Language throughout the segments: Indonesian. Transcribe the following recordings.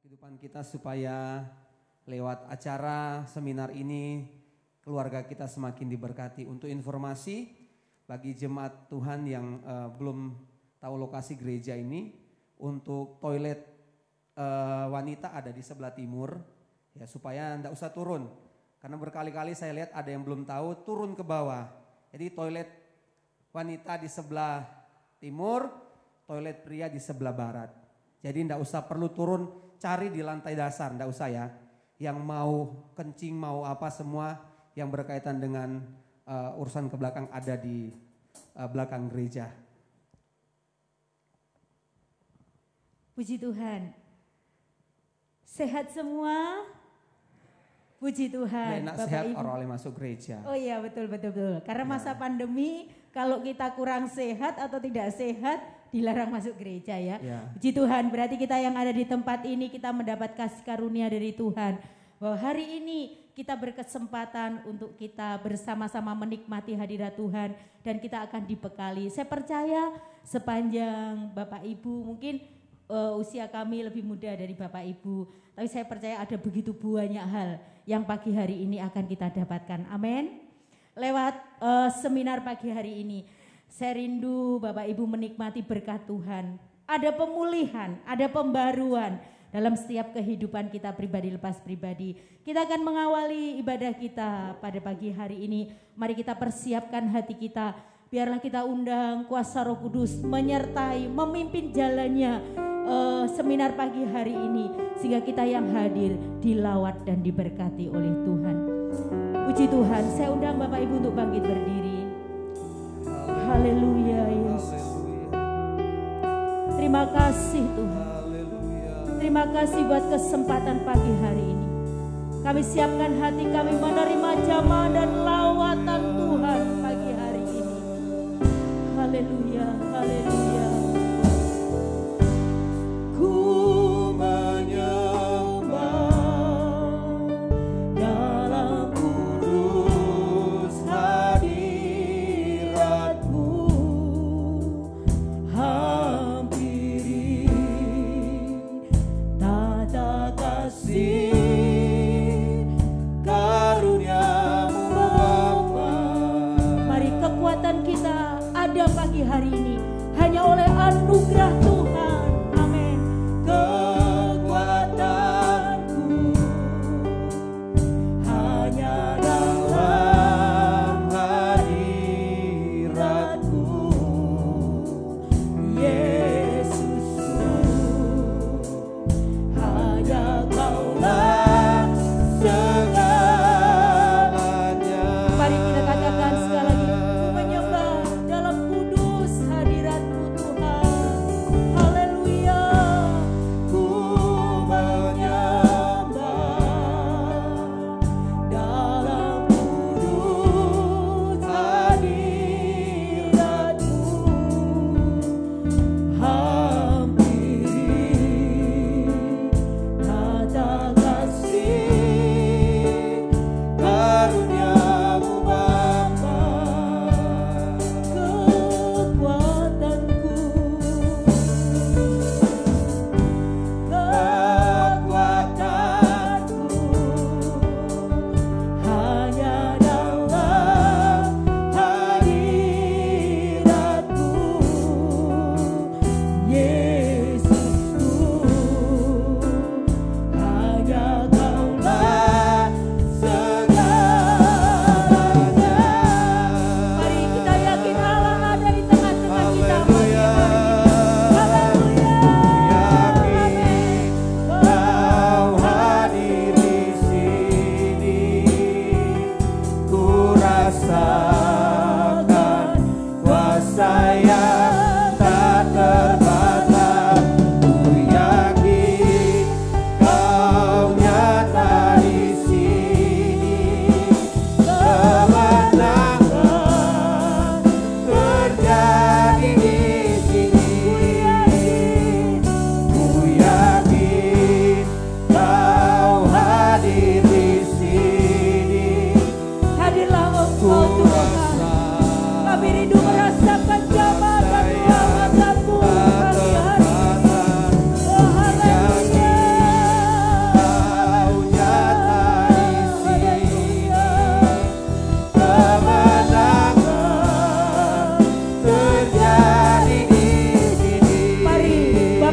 kehidupan kita supaya lewat acara seminar ini keluarga kita semakin diberkati. Untuk informasi bagi jemaat Tuhan yang belum tahu lokasi gereja ini, untuk toilet wanita ada di sebelah timur ya, supaya enggak usah turun. Karena berkali-kali saya lihat ada yang belum tahu turun ke bawah. Jadi toilet wanita di sebelah timur, toilet pria di sebelah barat. Jadi enggak usah perlu turun cari di lantai dasar, enggak usah ya. Yang mau kencing mau apa semua yang berkaitan dengan urusan ke belakang ada di belakang gereja. Puji Tuhan. Sehat semua? Puji Tuhan. Enak sehat orang oleh masuk gereja. Oh iya betul. Karena masa pandemi kalau kita kurang sehat atau tidak sehat dilarang masuk gereja ya. Puji Tuhan, berarti kita yang ada di tempat ini kita mendapat kasih karunia dari Tuhan. Bahwa hari ini kita berkesempatan untuk kita bersama-sama menikmati hadirat Tuhan dan kita akan dibekali. Saya percaya sepanjang Bapak Ibu mungkin usia kami lebih muda dari Bapak Ibu, tapi saya percaya ada begitu banyak hal yang pagi hari ini akan kita dapatkan. Amin. Lewat seminar pagi hari ini, saya rindu Bapak Ibu menikmati berkat Tuhan. Ada pemulihan, ada pembaruan dalam setiap kehidupan kita pribadi lepas pribadi. Kita akan mengawali ibadah kita pada pagi hari ini. Mari kita persiapkan hati kita. Biarlah kita undang kuasa Roh Kudus menyertai, memimpin jalannya seminar pagi hari ini. Sehingga kita yang hadir dilawat dan diberkati oleh Tuhan. Puji Tuhan, saya undang Bapak Ibu untuk bangkit berdiri. Haleluya Yesus. Terima kasih Tuhan. Terima kasih buat kesempatan pagi hari ini. Kami siapkan hati kami menerima jamaah dan lawatan Tuhan pagi hari ini. Haleluya, haleluya. Ku pagi hari ini hanya oleh anugerah Tuhan. Amin. Kekuatanku hanya dalam hadiratmu, Yesusku. Hanya Kaulah segalanya. Mari kita katakan sekali lagi, menyembah dalam kudus hadirat-Mu Tuhan.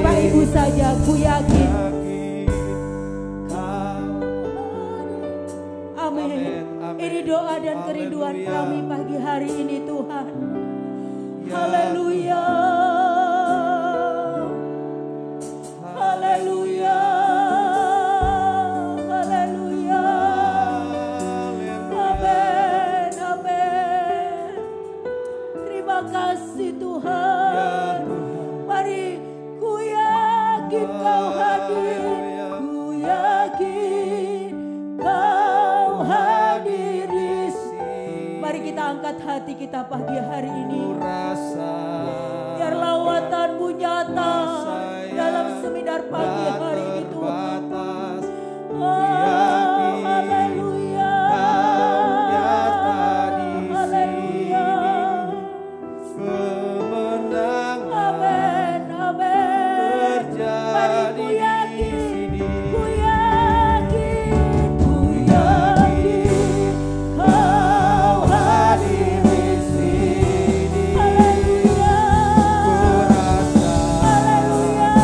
Bapak Ibu saja, ku yakin. Amin. Ini doa dan kerinduan kami pagi hari ini Tuhan. Haleluya. Haleluya. Haleluya. Amin. Amin. Terima kasih Tuhan. Mari ku yakin Kau hadir. Ku yakin Kau hadir di sini. Mari kita angkat hati kita pagi hari ini. Biar lawatan-Mu nyata dalam seminar pagi hari ini Tuhan. Haleluya. Haleluya. Amin. Amin. Mari ku yakin. Ku yakin. Ku yakin Kau hadir di sini. Haleluya. Haleluya.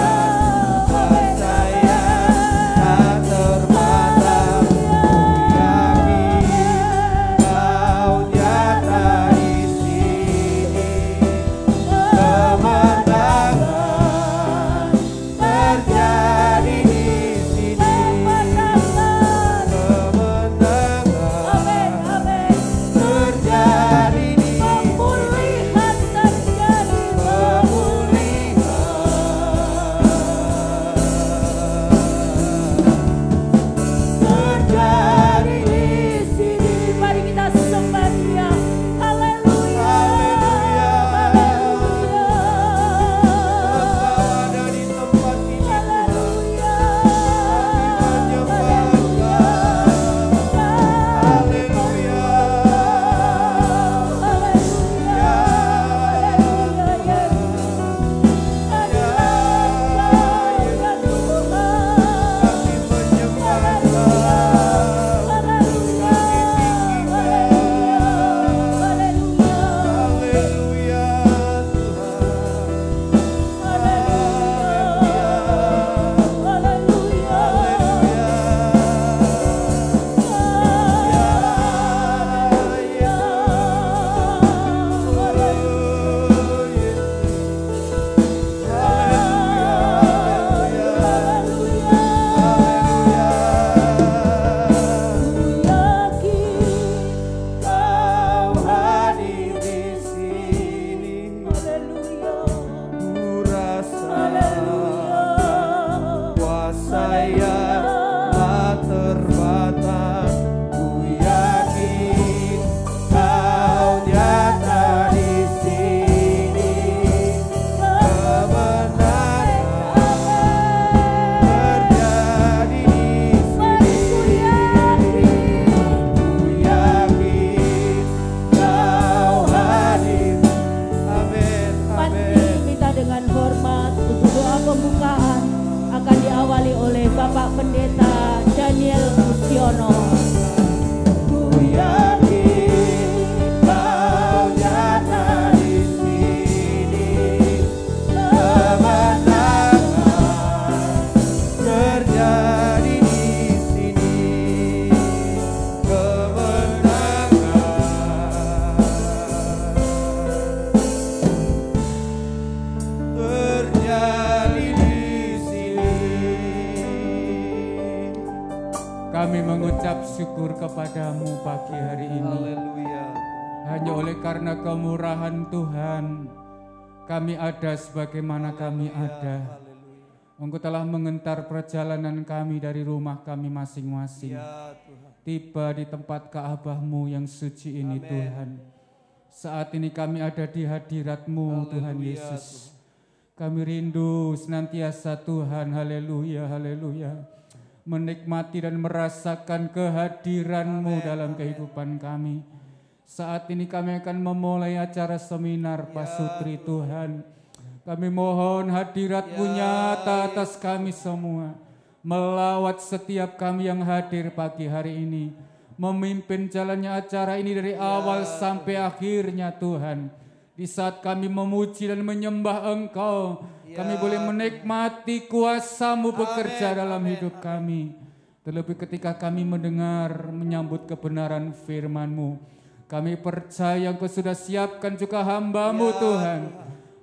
Kami mengucap syukur kepadamu pagi hari ini. Haleluya. Hanya oleh karena kemurahan Tuhan, kami ada sebagaimana kami ada. Engkau telah mengentar perjalanan kami dari rumah kami masing-masing. Tiba di tempat Ka'bah-Mu yang suci ini Tuhan. Saat ini kami ada di hadirat-Mu Tuhan Yesus. Kami rindu senantiasa Tuhan, haleluya, haleluya. Menikmati dan merasakan kehadiran-Mu dalam kehidupan kami. Saat ini kami akan memulai acara seminar Pasutri Tuhan. Kami mohon hadirat-Mu nyata atas kami semua. Melawat setiap kami yang hadir pagi hari ini. Memimpin jalannya acara ini dari awal sampai akhirnya Tuhan. Di saat kami memuji dan menyembah Engkau, Kami boleh menikmati kuasa-Mu bekerja dalam hidup kami. Terlebih ketika kami mendengar, menyambut kebenaran firman-Mu. Kami percaya Engkau sudah siapkan juga hamba-Mu Tuhan.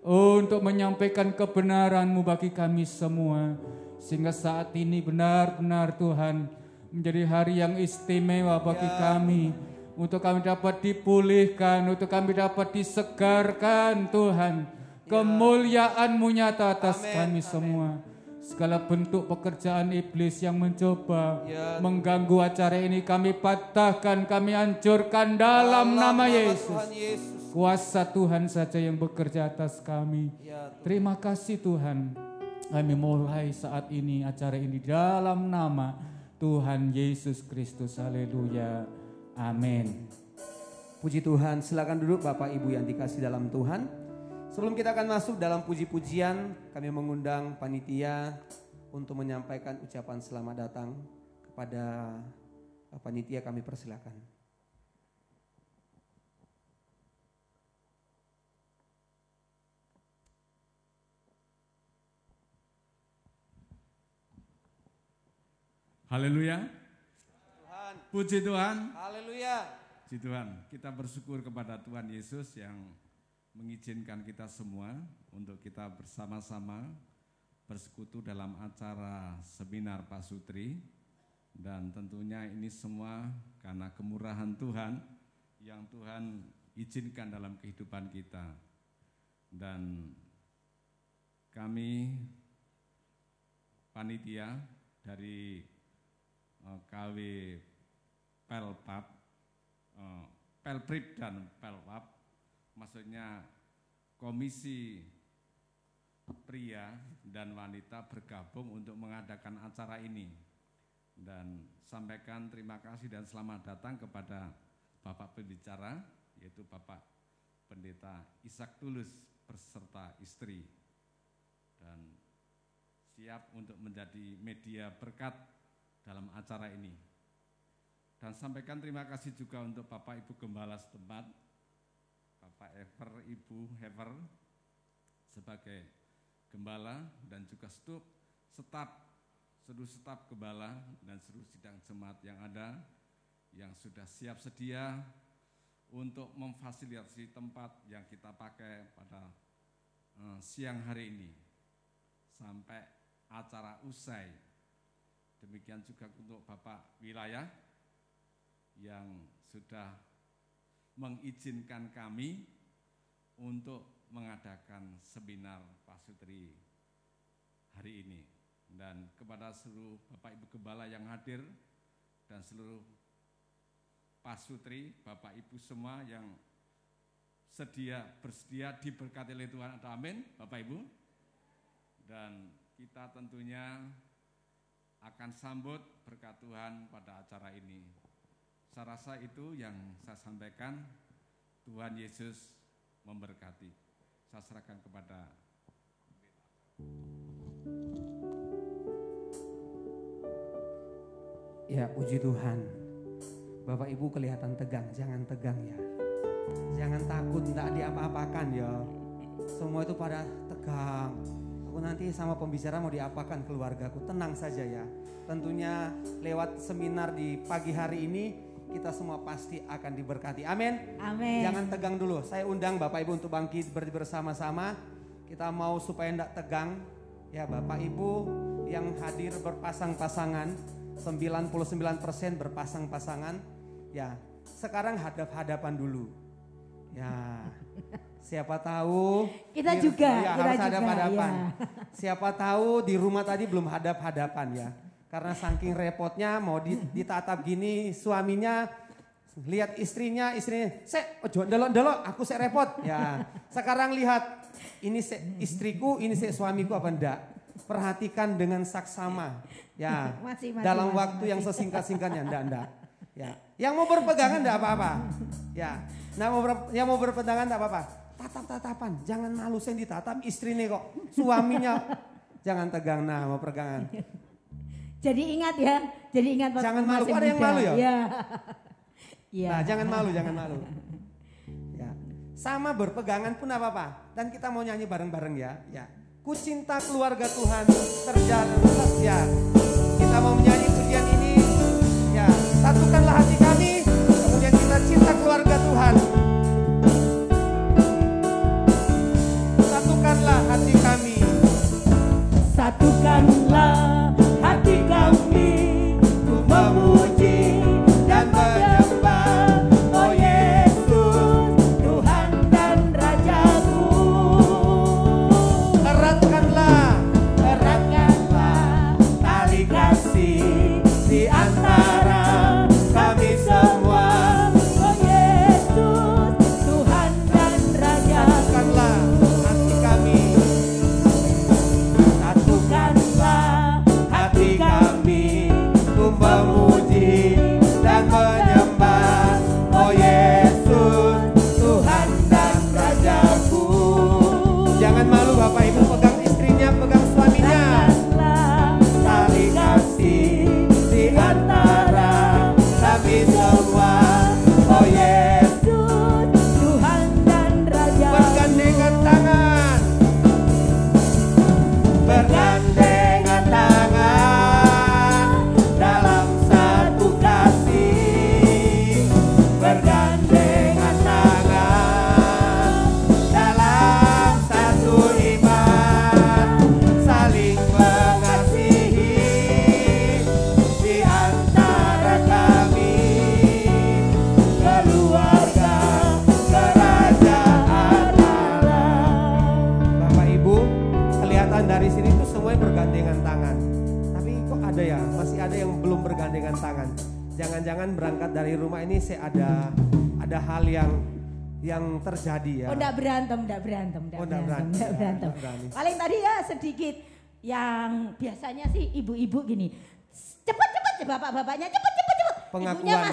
Untuk menyampaikan kebenaran-Mu bagi kami semua. Sehingga saat ini benar-benar Tuhan menjadi hari yang istimewa bagi kami. Untuk kami dapat dipulihkan, untuk kami dapat disegarkan Tuhan. Kemuliaan-Mu nyata atas kami semua. Segala bentuk pekerjaan iblis yang mencoba mengganggu acara ini kami patahkan, kami hancurkan dalam nama Yesus. Kuasa Tuhan saja yang bekerja atas kami. Terima kasih Tuhan. Kami mulai saat ini acara ini dalam nama Tuhan Yesus Kristus. Haleluya. Amin. Puji Tuhan. Silakan duduk Bapak Ibu yang dikasih dalam Tuhan. Sebelum kita akan masuk dalam puji-pujian, kami mengundang panitia untuk menyampaikan ucapan selamat datang kepada panitia. Kami persilakan. Haleluya. Tuhan. Puji Tuhan. Haleluya. Puji Tuhan. Kita bersyukur kepada Tuhan Yesus yang mengizinkan kita semua untuk kita bersama-sama bersekutu dalam acara seminar Pasutri. Dan tentunya ini semua karena kemurahan Tuhan yang Tuhan izinkan dalam kehidupan kita. Dan kami panitia dari KW Pelpap, Pelprip dan Pelpap, maksudnya komisi pria dan wanita bergabung untuk mengadakan acara ini. Dan sampaikan terima kasih dan selamat datang kepada Bapak Pembicara, yaitu Bapak Pendeta Ishak Tulus beserta istri. Dan siap untuk menjadi media berkat dalam acara ini. Dan sampaikan terima kasih juga untuk Bapak Ibu Gembala setempat, Bapak Ever, Ibu Hever sebagai gembala dan juga seluruh staf gembala dan seluruh sidang jemaat yang ada yang sudah siap sedia untuk memfasilitasi tempat yang kita pakai pada siang hari ini sampai acara usai. Demikian juga untuk Bapak Wilayah yang sudah mengizinkan kami untuk mengadakan seminar Pasutri hari ini. Dan kepada seluruh Bapak Ibu Gembala yang hadir dan seluruh Pasutri, Bapak Ibu semua yang bersedia diberkati oleh Tuhan. Amin, Bapak Ibu. Dan kita tentunya akan sambut berkat Tuhan pada acara ini. Saya rasa itu yang saya sampaikan. Tuhan Yesus memberkati. Saya serahkan kepada Ya, puji Tuhan. Bapak Ibu kelihatan tegang, jangan tegang ya. Jangan takut, tidak diapa-apakan ya. Semua itu pada tegang. Aku nanti sama pembicara mau diapakan keluargaku, tenang saja ya. Tentunya lewat seminar di pagi hari ini kita semua pasti akan diberkati. Amin. Amin. Jangan tegang dulu. Saya undang Bapak Ibu untuk bangkit bersama-sama. Kita mau supaya tidak tegang. Ya Bapak Ibu yang hadir berpasang-pasangan, 99% berpasang-pasangan. Ya, sekarang hadap-hadapan dulu. Ya. Siapa tahu kita juga harus kita hadap-hadapan. Ya. Siapa tahu di rumah tadi belum hadap-hadapan ya. Karena saking repotnya mau ditatap gini, suaminya lihat istrinya, "Sek, ojo ndelok-ndelok, aku sek repot." Ya. Sekarang lihat ini istriku, ini suamiku apa enggak? Perhatikan dengan saksama. Ya. Dalam waktu yang sesingkat-singkatnya enggak. Ya. Yang mau berpegangan enggak apa-apa. Ya. Nah, yang mau berpegangan enggak apa-apa. Tatap-tatapan, jangan malu saya ditatap istri nih kok, suaminya. Jangan tegang, nah mau pegangan. Jadi ingat ya, jangan malu, ada yang malu ya? Ya. Nah jangan malu. Ya. Sama berpegangan pun apa-apa. Dan kita mau nyanyi bareng-bareng ya. Ku cinta keluarga Tuhan terjalan setia. Kita mau menyanyi pujian ini. Ya, satukanlah hati kami. Kemudian kita cinta keluarga Tuhan. Satukanlah hati kami. Satukanlah hati kami, ku memuji dan menyembah, oh Yesus, Tuhan dan Rajaku. Eratkanlah tali kasih di antara kami semua, oh Yesus, Tuhan dan Rajaku. satukanlah hati kami. Satukanlah hati kami, ku memuji dan menyembah, oh Yesus, Tuhan dan Rajaku. Jangan malu Bapak Ibu, pegang istrinya, pegang suaminya. Tali kasih di antara kami semua, oh Yesus, Tuhan dan Rajaku. Bergandengan tangan. Bergandengan tangan dalam satu kasih, bergandengan tangan dalam satu iman, saling mengasihi di antara kami, keluarga kerajaan Allah. Bapak Ibu, kelihatan dari sini tuh semuanya bergandengan tangan. Tapi kok ada ya, masih ada yang belum bergandengan tangan. Jangan-jangan berangkat dari rumah ini saya ada hal yang terjadi ya. Oh, enggak berantem. Berani. Paling tadi ya sedikit yang biasanya sih ibu-ibu gini. Cepet bapak-bapaknya cepet. Pengakuan. Ibunya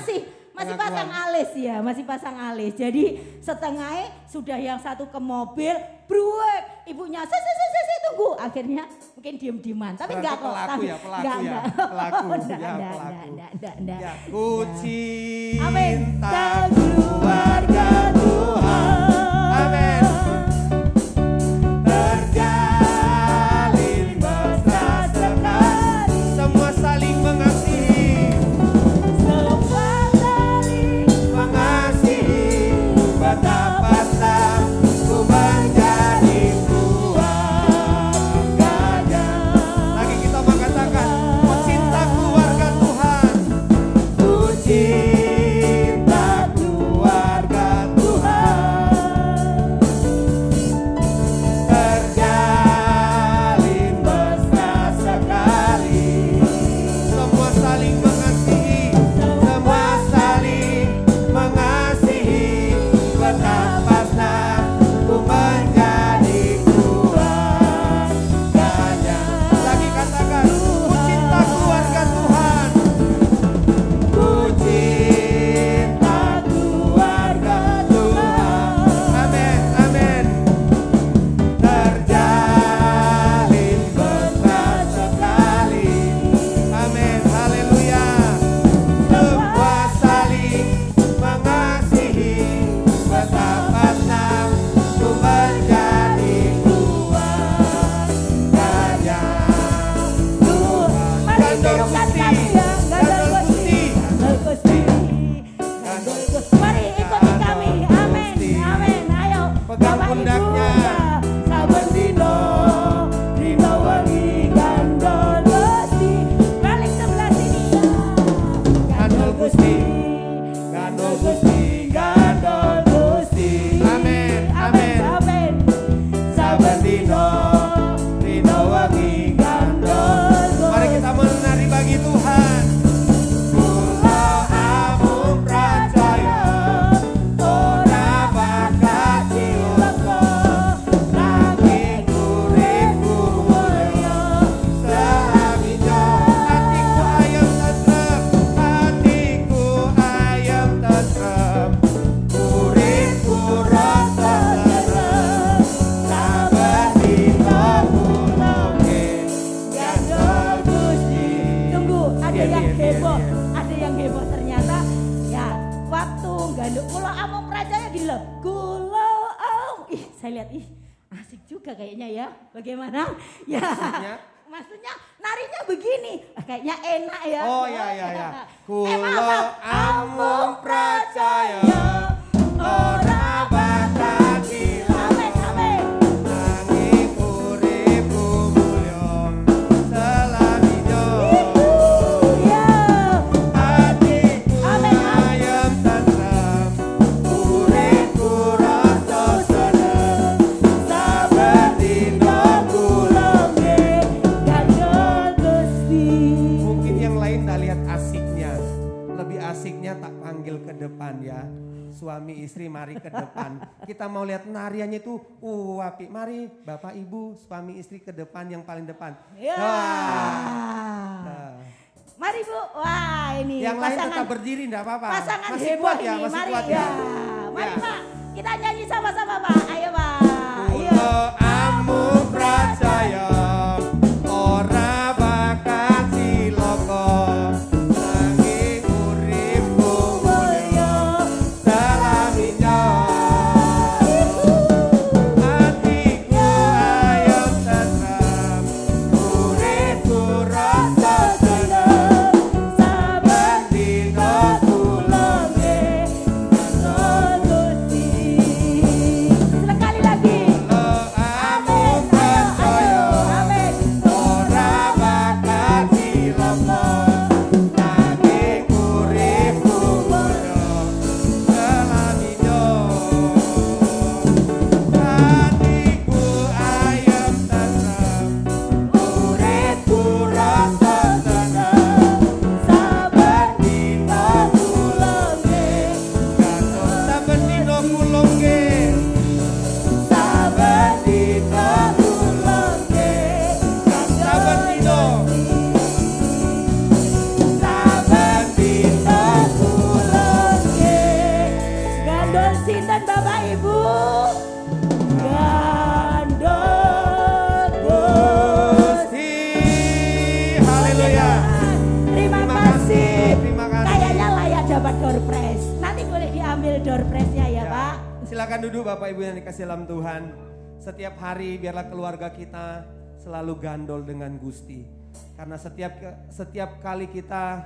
masih pasang alis ya, masih pasang alis. Jadi setengahnya sudah yang satu ke mobil, bruek. Ibunya tunggu. Akhirnya mungkin diem-dieman, tapi enggak kok. Pelaku. Ya, ku cinta keluarga Tuhan. Amin. Terjalin mesra sekali. Semua saling mengasihi. Betapa senang ku menjadi keluarganya. Lagi kita mengatakan, ku cinta keluarga Tuhan. Ku cinta keluarga Tuhan. Terjalin mesra sekali. Semua saling mengasihi. Semua saling mengasihi. Betapa senang ku menjadi keluarganya. Lagi katakan, ku cinta keluarga Tuhan. Ku cinta keluarga Tuhan. Amin. Terjalin mesra sekali. Amin. Haleluya. Semua saling mengasihi. Betapa senang ku menjadi keluarganya Tuhan. Gandol Gusti. Mari ikuti kami. Amin. Ayo. Pegang Bapak, pundaknya. Ibu, ya. Saben dino wengi gandol Gusti. Balik sebelah sini ya. Gandol Gusti. Gandol Gusti. Gandol Gusti. Amin. Saben dino wengi gandol Gusti. Mari kita menari bagi Tuhan. Kula amung percaya ora bakal cilaka, nanging uripku mulya selaminya. Hatiku ayam tentrem, uripku rasa tentrem. Saben dina mulangke gandol Gusti. Tunggu, ada yang heboh. Iya. Ada yang heboh ternyata ya waktu gandul kula amung prajaya gila. Kula am. Ih, saya lihat asik juga. juga kayaknya ya. Bagaimana? Ya. Maksudnya narinya begini. Kayaknya enak ya. Oh ya. Kulo amung percaya ora bakal hilang. Amin. Nanging uripku mulya selaminya. Hatiku ayem tentrem, uripku rasa seneng. Saben dina kula mungkin yang lain tak lihat asiknya, lebih asiknya tak panggil ke depan ya. Suami istri mari ke depan. Kita mau lihat nariannya itu apik. Mari Bapak Ibu suami istri ke depan yang paling depan. Ya. Mari Bu. Wah ini yang pasangan, lain tetap berdiri enggak apa-apa. Pasangan masih heboh kuat ini. ya, masih mari kuat ya. ya. Mari Pak, kita nyanyi sama-sama Pak. Ayo Pak. Kulo amung percaya ora bakal cilaka. Nanging uripku mulya selaminya. Hatiku ayem tentrem, uripku rasa seneng. Saben dina kula nggih Gusti. Sekali lagi. Amung percaya ora bakal cilaka. Nanging uripku mulya selaminya. Hatiku ayem tentrem, uripku rasa seneng. Saben dina kula nggih saben dina kula nggih. Saben dina kula nggih saben dina. Saben dina kula nggih. Gandol sinten Bapak Ibu? Gandol Gusti. Haleluya. Terima Terima kasih. kasih, terima kasih. Kayaknya layak dapat door prize. Nanti boleh diambil door prize-nya ya Pak. Silakan duduk Bapak Ibu yang dikasih dalam Tuhan. Setiap hari biarlah keluarga kita selalu gandol dengan Gusti. Karena setiap kali kita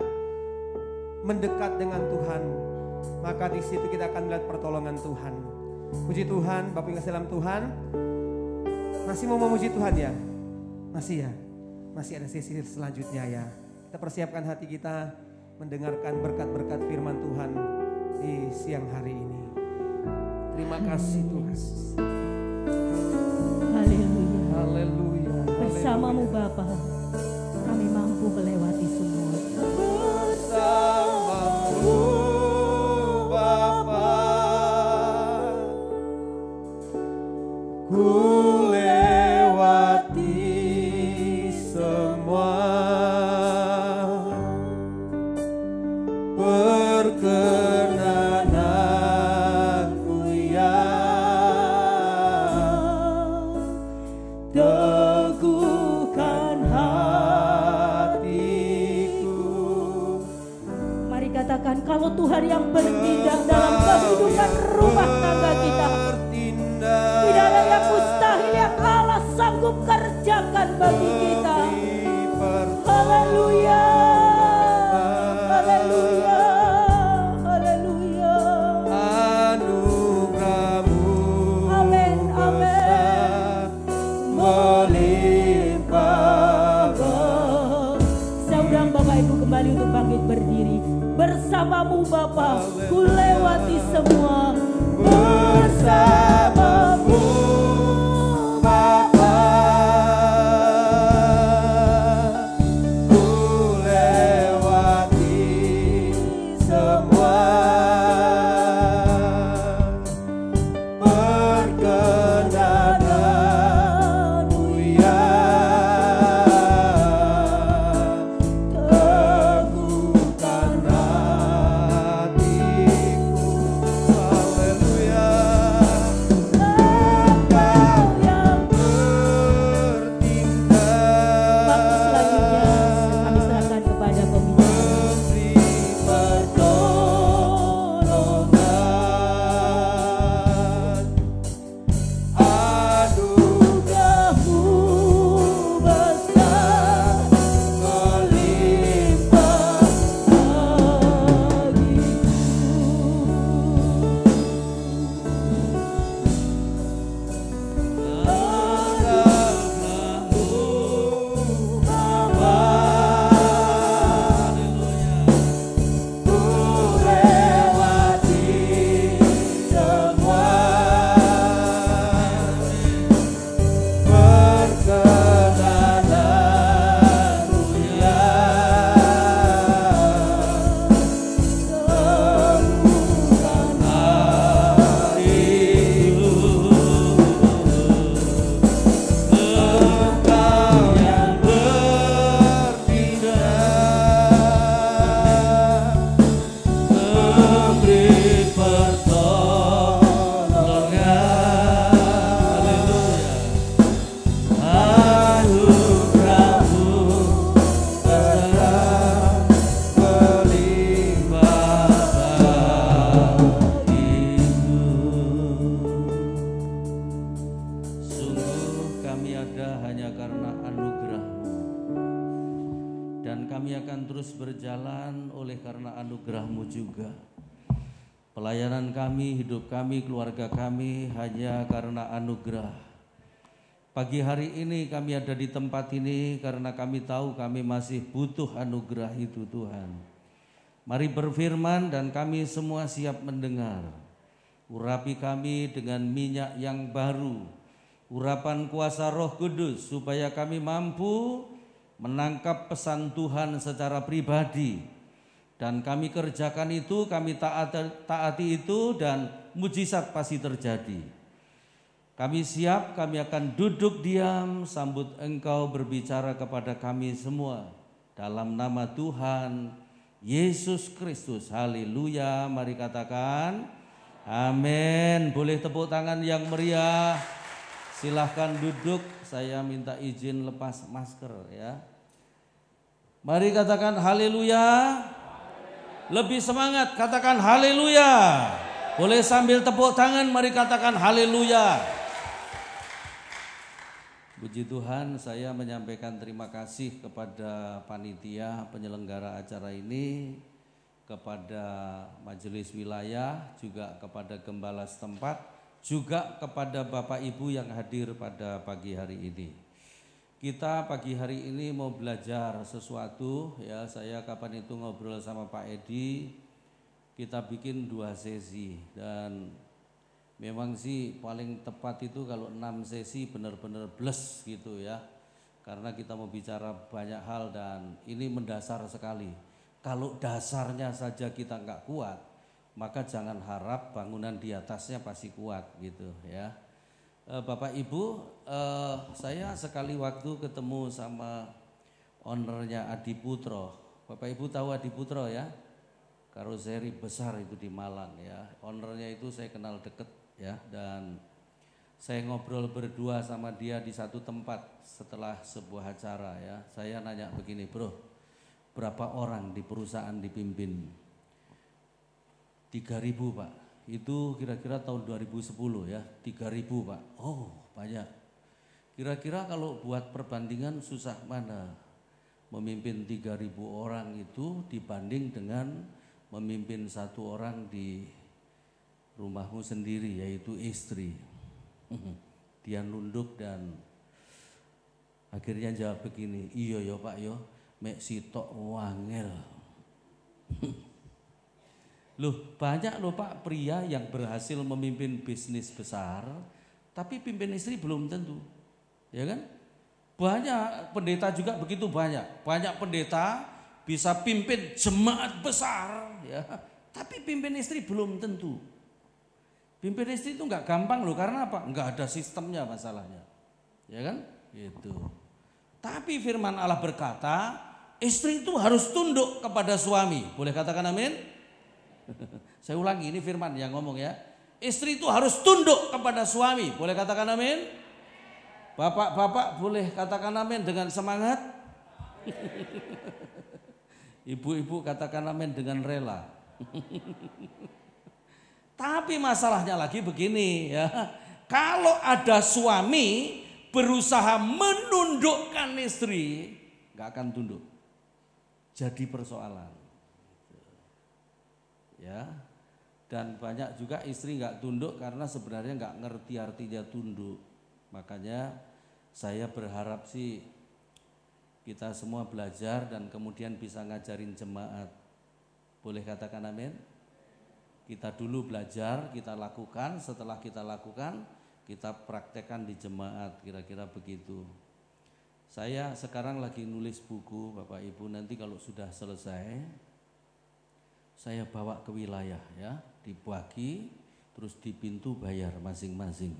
mendekat dengan Tuhan, maka di situ kita akan melihat pertolongan Tuhan. Puji Tuhan, Bapak yang kasih dalam Tuhan. Masih mau memuji Tuhan ya? Masih ya? Masih ada sesi selanjutnya ya. Kita persiapkan hati kita mendengarkan berkat-berkat firman Tuhan di siang hari ini. Terima kasih Tuhan. Haleluya. Haleluya. Bersamamu Bapa, kami mampu melewati semua. Bersamamu Bapa, ku lewati semua. Perkenan aku ya, teguhkan hatiku. Mari katakan kalau Tuhan yang bertindak dalam kehidupan rumah tangga kita, tidak ada yang mustahil yang Allah sanggup kerjakan bagi kita. Haleluya. Haleluya. Haleluya. Anugerahmu Amin. Amin. melimpah. Saya undang Bapak Ibu kembali untuk bangkit berdiri. Bersamamu Bapa, ku lewati semua. Bersamamu Bapa, ku lewati semua. Perkenanmu ya, teguhkan hatiku. Haleluya. kami akan terus berjalan oleh karena anugerah-Mu juga. Pelayanan kami, hidup kami, keluarga kami hanya karena anugerah. Pagi hari ini kami ada di tempat ini karena kami tahu kami masih butuh anugerah itu Tuhan. Mari berfirman dan kami semua siap mendengar. Urapi kami dengan minyak yang baru, urapan kuasa Roh Kudus supaya kami mampu menangkap pesan Tuhan secara pribadi dan kami kerjakan itu, kami taati itu dan mujizat pasti terjadi. Kami siap, kami akan duduk diam sambut Engkau berbicara kepada kami semua dalam nama Tuhan Yesus Kristus. Haleluya. Mari katakan amin. Boleh tepuk tangan yang meriah. Silahkan duduk, saya minta izin lepas masker ya. Mari katakan haleluya. Lebih semangat katakan haleluya. Boleh sambil tepuk tangan, mari katakan haleluya. Puji Tuhan, saya menyampaikan terima kasih kepada panitia penyelenggara acara ini, kepada majelis wilayah, juga kepada gembala setempat, juga kepada Bapak Ibu yang hadir pada pagi hari ini. Kita pagi hari ini mau belajar sesuatu ya. Saya kapan itu ngobrol sama Pak Edi, kita bikin 2 sesi dan memang sih paling tepat itu kalau 6 sesi benar-benar bless gitu ya. Karena kita mau bicara banyak hal dan ini mendasar sekali. Kalau dasarnya saja kita nggak kuat, maka jangan harap bangunan di atasnya pasti kuat gitu ya. Bapak Ibu, saya sekali waktu ketemu sama ownernya Adi Putro. Bapak Ibu tahu Adi Putro ya? Karoseri besar itu di Malang ya. Ownernya itu saya kenal deket ya, dan saya ngobrol berdua sama dia di satu tempat setelah sebuah acara ya. Saya nanya begini, bro, berapa orang di perusahaan dipimpin? 3.000 Pak, itu kira-kira tahun 2010 ya, 3.000 Pak. Oh banyak. Kira-kira kalau buat perbandingan susah mana memimpin 3.000 orang itu dibanding dengan memimpin 1 orang di rumahmu sendiri, yaitu istri. Dia nunduk dan akhirnya jawab begini, iya yo Pak yo, mek sitok wangel. Loh banyak loh Pak pria yang berhasil memimpin bisnis besar, tapi pimpin istri belum tentu, ya kan? Banyak pendeta juga begitu banyak pendeta bisa pimpin jemaat besar, ya, tapi pimpin istri belum tentu. Pimpin istri itu nggak gampang loh, karena apa? Nggak ada sistemnya masalahnya, ya kan? Gitu. Tapi firman Allah berkata, istri itu harus tunduk kepada suami. Boleh katakan amin? Saya ulangi, ini firman yang ngomong ya. Istri itu harus tunduk kepada suami. Boleh katakan amin? Bapak-bapak boleh katakan amin dengan semangat. Ibu-ibu katakan amin dengan rela. Tapi masalahnya lagi begini ya. Kalau ada suami berusaha menundukkan istri, gak akan tunduk. Jadi persoalan. Ya, dan banyak juga istri nggak tunduk karena sebenarnya nggak ngerti artinya tunduk. Makanya saya berharap sih kita semua belajar dan kemudian bisa ngajarin jemaat. Boleh katakan amin? Kita dulu belajar, kita lakukan, setelah kita lakukan kita praktekkan di jemaat, kira-kira begitu. Saya sekarang lagi nulis buku Bapak Ibu, nanti kalau sudah selesai saya bawa ke wilayah ya, dibagi terus di pintu bayar masing-masing.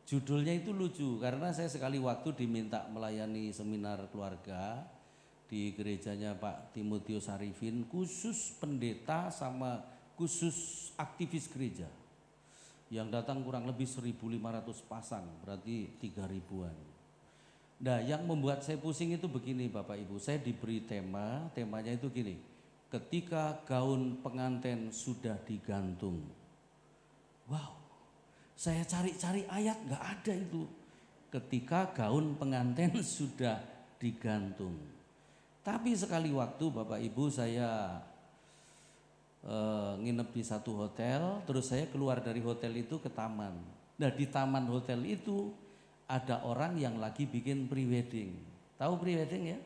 Judulnya itu lucu karena saya sekali waktu diminta melayani seminar keluarga di gerejanya Pak Timotius Arifin, khusus pendeta sama khusus aktivis gereja. Yang datang kurang lebih 1.500 pasang, berarti 3.000-an. Nah yang membuat saya pusing itu begini Bapak Ibu, saya diberi temanya itu gini. Ketika gaun pengantin sudah digantung. Wow, saya cari-cari ayat gak ada itu. Ketika gaun pengantin sudah digantung. Tapi sekali waktu Bapak Ibu saya nginep di satu hotel, terus saya keluar dari hotel itu ke taman. Nah di taman hotel itu ada orang yang lagi bikin prewedding. Tahu prewedding ya?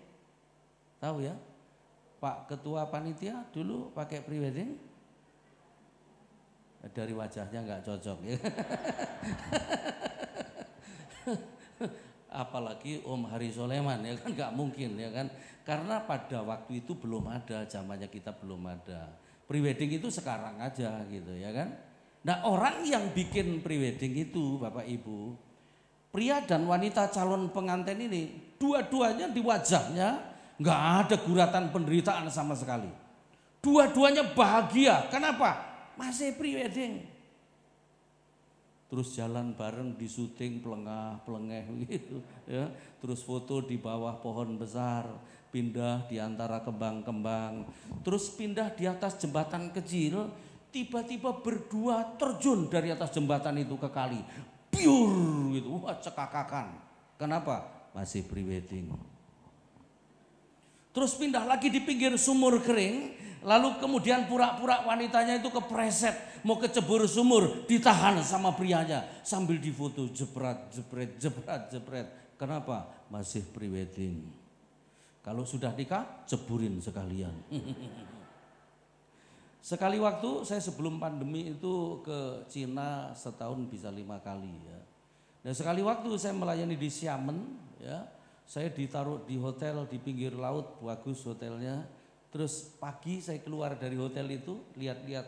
Tahu ya? Pak Ketua Panitia dulu pakai prewedding? Dari wajahnya nggak cocok ya. Apalagi Om Hari Soleman ya kan, nggak mungkin ya kan. Karena pada waktu itu belum ada, zamannya kita belum ada. Prewedding itu sekarang aja gitu ya kan. Nah orang yang bikin prewedding itu Bapak Ibu, pria dan wanita calon pengantin ini, dua-duanya di wajahnya nggak ada guratan penderitaan sama sekali. Dua-duanya bahagia. Kenapa? Masih prewedding. Terus jalan bareng di syuting pelengah-pelengeh gitu ya. Terus foto di bawah pohon besar, pindah di antara kembang-kembang, terus pindah di atas jembatan kecil, tiba-tiba berdua terjun dari atas jembatan itu ke kali. Piur gitu, wah cekakakan. Kenapa? Masih prewedding. Terus pindah lagi di pinggir sumur kering, lalu kemudian pura-pura wanitanya itu kepreset, mau kecebur sumur, ditahan sama prianya sambil difoto, jebret, jebret, jebret, jebret. Kenapa? Masih prewedding. Kalau sudah nikah, ceburin sekalian. Sekali waktu saya sebelum pandemi itu ke Cina setahun bisa 5 kali ya. Dan sekali waktu saya melayani di Xiamen ya, saya ditaruh di hotel di pinggir laut, bagus hotelnya. Terus pagi saya keluar dari hotel itu, lihat-lihat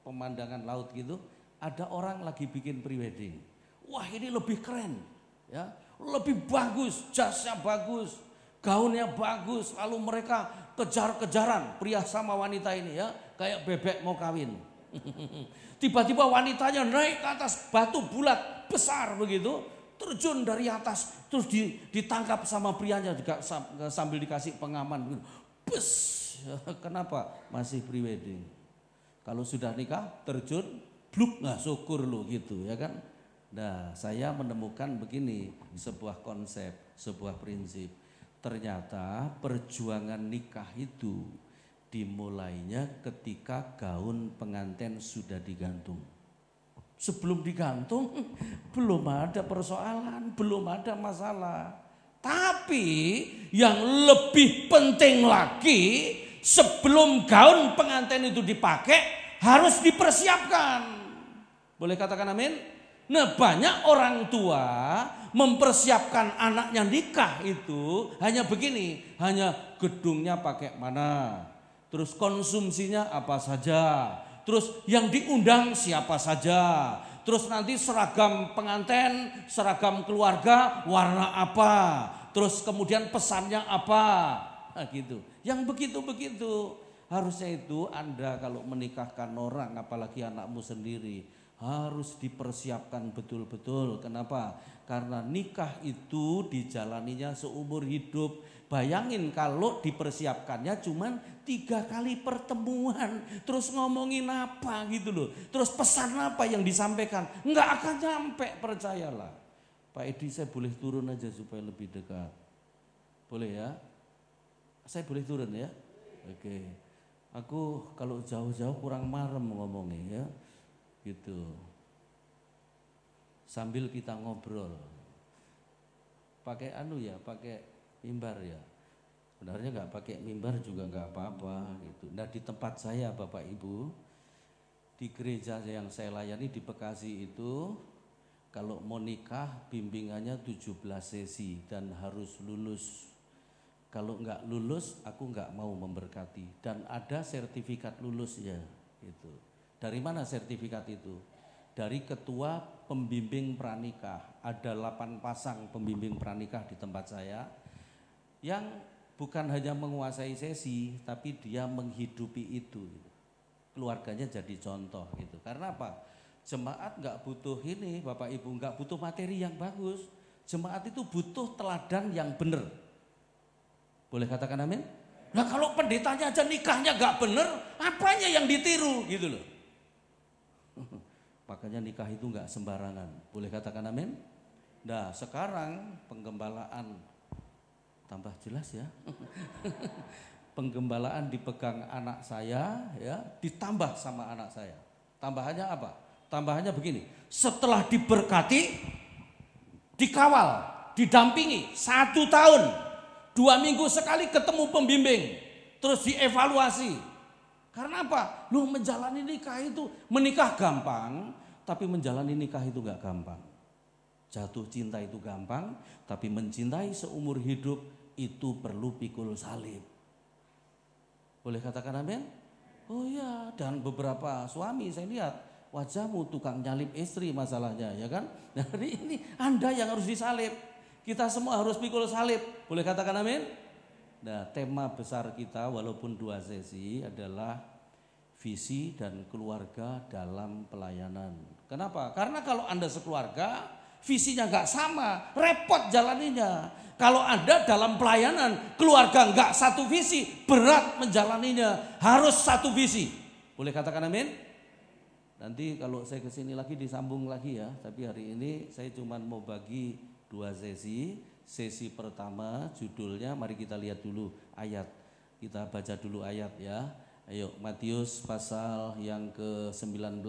pemandangan laut gitu, ada orang lagi bikin prewedding. Wah ini lebih keren ya, lebih bagus, jasnya bagus, gaunnya bagus, lalu mereka kejar-kejaran pria sama wanita ini ya, kayak bebek mau kawin. Tiba-tiba wanitanya naik ke atas batu bulat besar begitu, terjun dari atas, terus ditangkap sama prianya juga sambil dikasih pengaman begitu. Bes, kenapa? Masih prewedding. Kalau sudah nikah terjun, bluk, nggak syukur lo gitu ya kan. Nah saya menemukan begini, sebuah konsep, sebuah prinsip. Ternyata perjuangan nikah itu dimulainya ketika gaun pengantin sudah digantung. Sebelum digantung belum ada persoalan, belum ada masalah. Tapi yang lebih penting lagi, sebelum gaun pengantin itu dipakai harus dipersiapkan. Boleh katakan amin? Nah banyak orang tua mempersiapkan anaknya nikah itu hanya begini, hanya gedungnya pakai mana, terus konsumsinya apa saja, terus yang diundang siapa saja, terus nanti seragam pengantin, seragam keluarga warna apa, terus kemudian pesannya apa, nah gitu. Yang begitu-begitu harusnya itu Anda kalau menikahkan orang, apalagi anakmu sendiri, harus dipersiapkan betul-betul. Kenapa? Karena nikah itu dijalaninya seumur hidup. Bayangin kalau dipersiapkannya cuman 3 kali pertemuan. Terus ngomongin apa gitu loh. Terus pesan apa yang disampaikan. Nggak akan nyampe, percayalah. Pak Edi saya boleh turun aja supaya lebih dekat. Boleh ya? Saya boleh turun ya? Oke. Aku kalau jauh-jauh kurang marem ngomongnya ya. Gitu. Sambil kita ngobrol. Pakai pakai mimbar ya. Sebenarnya nggak pakai mimbar juga nggak apa-apa gitu. Nah di tempat saya Bapak Ibu, di gereja yang saya layani di Bekasi itu, kalau mau nikah bimbingannya 17 sesi dan harus lulus. Kalau nggak lulus aku nggak mau memberkati, dan ada sertifikat lulusnya gitu. Dari mana sertifikat itu? Dari ketua pembimbing pranikah. Ada 8 pasang pembimbing pranikah di tempat saya yang bukan hanya menguasai sesi, tapi dia menghidupi itu. Keluarganya jadi contoh gitu. Karena apa? Jemaat nggak butuh ini, Bapak Ibu, nggak butuh materi yang bagus. Jemaat itu butuh teladan yang benar. Boleh katakan amin? Nah kalau pendetanya aja nikahnya nggak benar, apanya yang ditiru gitu loh. Makanya nikah itu nggak sembarangan. Boleh katakan amin? Nah sekarang penggembalaan tambah jelas ya. Penggembalaan dipegang anak saya ya, ditambah sama anak saya. Tambahannya apa? Tambahannya begini, setelah diberkati, dikawal, didampingi 1 tahun, 2 minggu sekali ketemu pembimbing, terus dievaluasi. Karena apa? Lu menjalani nikah itu, menikah gampang, tapi menjalani nikah itu gak gampang. Jatuh cinta itu gampang, tapi mencintai seumur hidup itu perlu pikul salib. Boleh katakan amin? Oh iya, dan beberapa suami saya lihat, wajahmu tukang nyalip istri masalahnya, ya kan? Jadi ini Anda yang harus disalib. Kita semua harus pikul salib. Boleh katakan amin? Nah, tema besar kita walaupun 2 sesi adalah visi dan keluarga dalam pelayanan. Kenapa? Karena kalau Anda sekeluarga, visinya nggak sama, repot jalaninya. Kalau Anda dalam pelayanan, keluarga nggak satu visi, berat menjalaninya. Harus satu visi. Boleh katakan amin? Nanti kalau saya kesini lagi disambung lagi ya. Tapi hari ini saya cuma mau bagi 2 sesi. Sesi pertama judulnya, mari kita lihat dulu ayat. Kita baca dulu ayat ya. Ayo, Matius pasal yang ke-19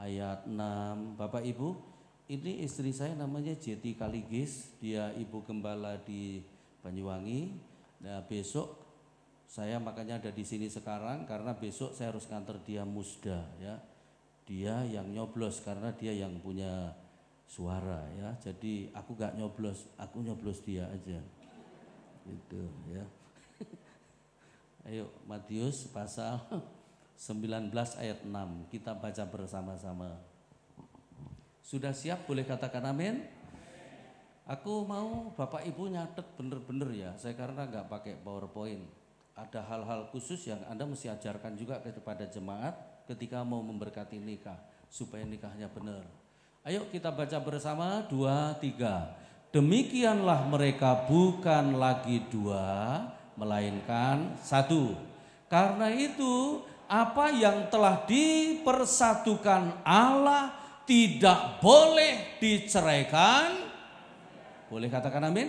ayat 6. Bapak Ibu, ini istri saya namanya Jeti Kaligis, dia ibu gembala di Banyuwangi. Nah, besok saya makanya ada di sini sekarang karena besok saya harus nganter dia musda ya. Dia yang nyoblos karena dia yang punya suara ya. Jadi aku gak nyoblos, aku nyoblos dia aja. Gitu ya. Ayo, Matius pasal 19 ayat 6. Kita baca bersama-sama. Sudah siap? Boleh katakan amin? Aku mau Bapak Ibu nyatet bener-bener ya. Saya karena gak pakai PowerPoint. Ada hal-hal khusus yang Anda mesti ajarkan juga kepada jemaat ketika mau memberkati nikah. Supaya nikahnya benar. Ayo kita baca bersama, 2, 3. Demikianlah mereka bukan lagi 2, melainkan 1. Karena itu apa yang telah dipersatukan Allah tidak boleh diceraikan. Boleh katakan amin?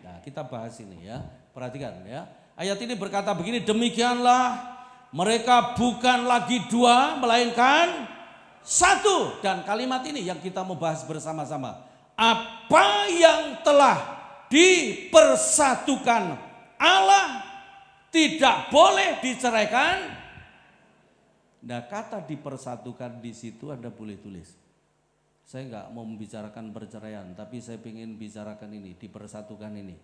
Nah, kita bahas ini ya. Perhatikan ya. Ayat ini berkata begini, demikianlah mereka bukan lagi 2 melainkan 1. Dan kalimat ini yang kita mau bahas bersama-sama. Apa yang telah dipersatukan Allah tidak boleh diceraikan. Nah, kata dipersatukan di situ Anda boleh tulis. Saya nggak mau membicarakan perceraian, tapi saya ingin bicarakan ini, dipersatukan ini.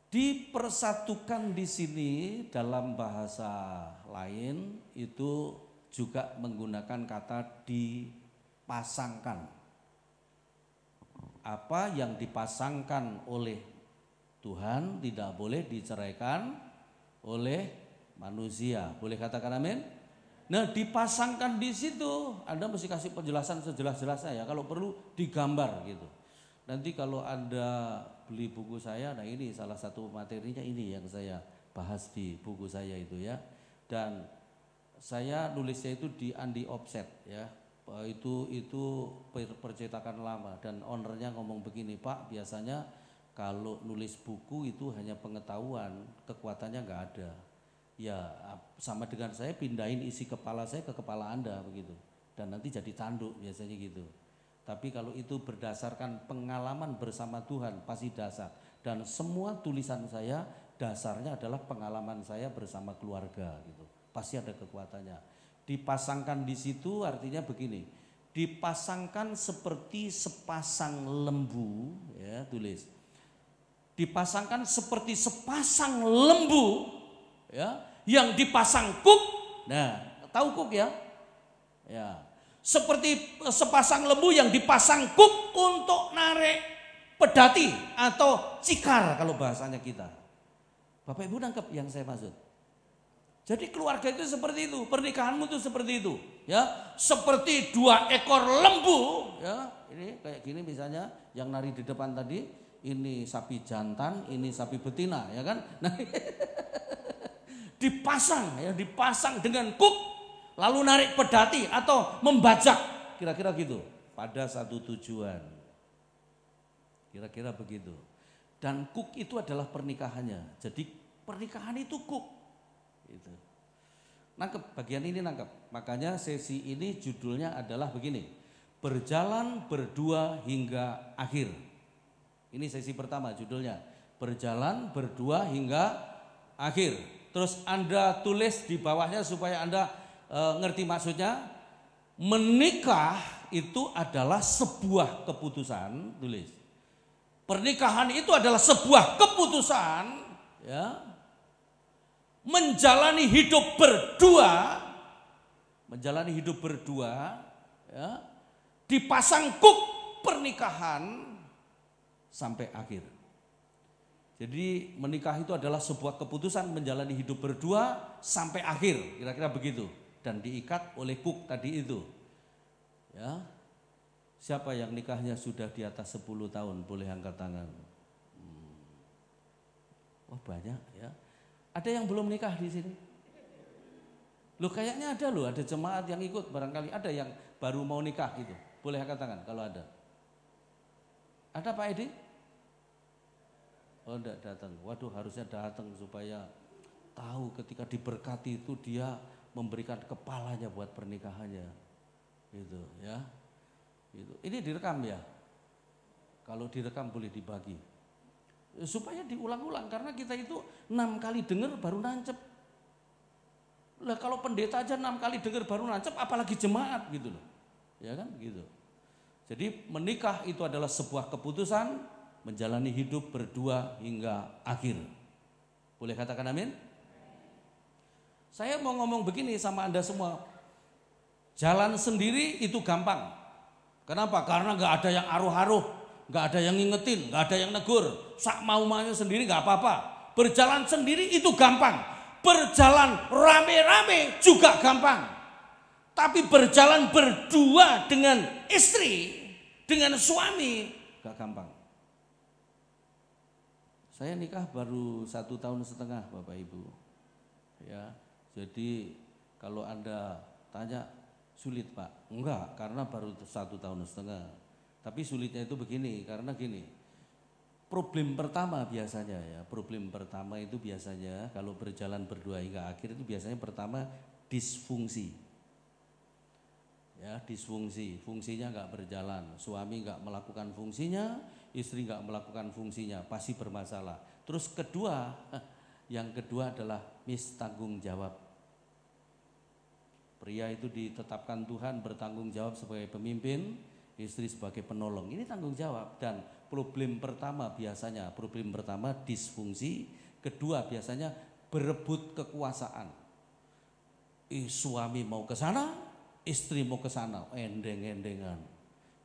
Dipersatukan di sini dalam bahasa lain itu juga menggunakan kata dipasangkan. Apa yang dipasangkan oleh Tuhan tidak boleh diceraikan oleh manusia. Boleh katakan amin? Nah, dipasangkan di situ, Anda mesti kasih penjelasan sejelas-jelasnya ya. Kalau perlu digambar gitu. Nanti kalau Anda beli buku saya, nah ini salah satu materinya ini yang saya bahas di buku saya itu ya. Dan saya nulisnya itu di Andi Offset ya. Itu percetakan lama dan ownernya ngomong begini, Pak, biasanya kalau nulis buku itu hanya pengetahuan, kekuatannya nggak ada. Ya sama dengan saya pindahin isi kepala saya ke kepala Anda begitu. Dan nanti jadi tanduk biasanya gitu. Tapi kalau itu berdasarkan pengalaman bersama Tuhan pasti dasar. Dan semua tulisan saya dasarnya adalah pengalaman saya bersama keluarga gitu. Pasti ada kekuatannya. Dipasangkan di situ artinya begini. Dipasangkan seperti sepasang lembu ya, tulis. Dipasangkan seperti sepasang lembu ya, yang dipasang kuk. Nah, tahu kuk ya? Ya. Seperti sepasang lembu yang dipasang kuk untuk narik pedati atau cikar kalau bahasanya kita. Bapak Ibu nangkep yang saya maksud? Jadi keluarga itu seperti itu, pernikahanmu itu seperti itu, ya. Seperti 2 ekor lembu, ya. Ini kayak gini misalnya yang nari di depan tadi. Ini sapi jantan, ini sapi betina, ya kan? Nah, dipasang dengan kuk, lalu narik pedati atau membajak, kira-kira gitu. Pada satu tujuan, kira-kira begitu. Dan kuk itu adalah pernikahannya. Jadi pernikahan itu kuk. Gitu. Nangkep, bagian ini nangkep. Makanya sesi ini judulnya adalah begini. Berjalan berdua hingga akhir. Ini sesi pertama judulnya. Berjalan berdua hingga akhir. Terus Anda tulis di bawahnya supaya Anda ngerti maksudnya. Menikah itu adalah sebuah keputusan, tulis. Pernikahan itu adalah sebuah keputusan, ya. Menjalani hidup berdua, ya. Dipasang kuk pernikahan sampai akhir. Jadi menikah itu adalah sebuah keputusan menjalani hidup berdua sampai akhir, kira-kira begitu. Dan diikat oleh kuk tadi itu, ya. Siapa yang nikahnya sudah di atas 10 tahun boleh angkat tangan. Wah banyak ya. Ada yang belum nikah di sini? Loh kayaknya ada loh, ada jemaat yang ikut barangkali ada yang baru mau nikah gitu. Boleh angkat tangan kalau ada. Ada Pak Edi? Oh enggak datang. Waduh harusnya datang supaya tahu ketika diberkati itu dia memberikan kepalanya buat pernikahannya. Gitu ya. Gitu. Ini direkam ya. Kalau direkam boleh dibagi. Supaya diulang-ulang karena kita itu 6 kali dengar baru nancep. Lah kalau pendeta aja 6 kali dengar baru nancep apalagi jemaat gitu loh. Ya kan gitu. Jadi menikah itu adalah sebuah keputusan menjalani hidup berdua hingga akhir. Boleh katakan amin? Saya mau ngomong begini sama Anda semua. Jalan sendiri itu gampang. Kenapa? Karena gak ada yang aruh-aruh, gak ada yang ngingetin, gak ada yang negur. Sak mau-maunya sendiri gak apa-apa. Berjalan sendiri itu gampang. Berjalan rame-rame juga gampang. Tapi berjalan berdua dengan istri, dengan suami, gak gampang. Saya nikah baru 1 tahun setengah Bapak Ibu. Ya, jadi kalau Anda tanya, sulit Pak? Enggak, karena baru 1 tahun setengah. Tapi sulitnya itu begini, karena gini. Problem pertama biasanya ya, kalau berjalan berdua hingga akhir itu biasanya pertama disfungsi. Ya, disfungsi, fungsinya enggak berjalan. Suami enggak melakukan fungsinya, istri enggak melakukan fungsinya, pasti bermasalah. Terus yang kedua adalah mistanggung jawab. Pria itu ditetapkan Tuhan bertanggung jawab sebagai pemimpin, istri sebagai penolong. Ini tanggung jawab dan problem pertama disfungsi, kedua biasanya berebut kekuasaan. Suami mau ke sana, istri mau ke sana, endeng-endengan.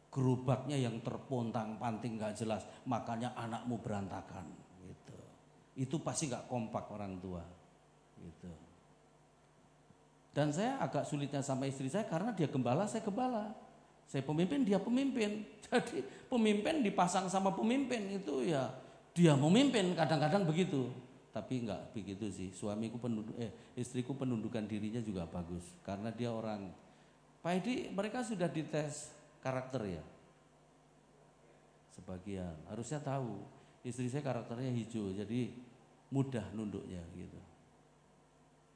Gerobaknya yang terpontang-panting gak jelas, makanya anakmu berantakan gitu. Itu pasti gak kompak orang tua gitu. Dan saya agak sulitnya sama istri saya karena dia gembala, saya gembala. Saya pemimpin, dia pemimpin. Jadi pemimpin dipasang sama pemimpin itu ya dia memimpin kadang-kadang begitu. Tapi enggak begitu sih. Istriku penundukan dirinya juga bagus. Karena dia orang, Pak Edi mereka sudah dites karakter ya? Sebagian, harusnya tahu. Istri saya karakternya hijau, jadi mudah nunduknya gitu.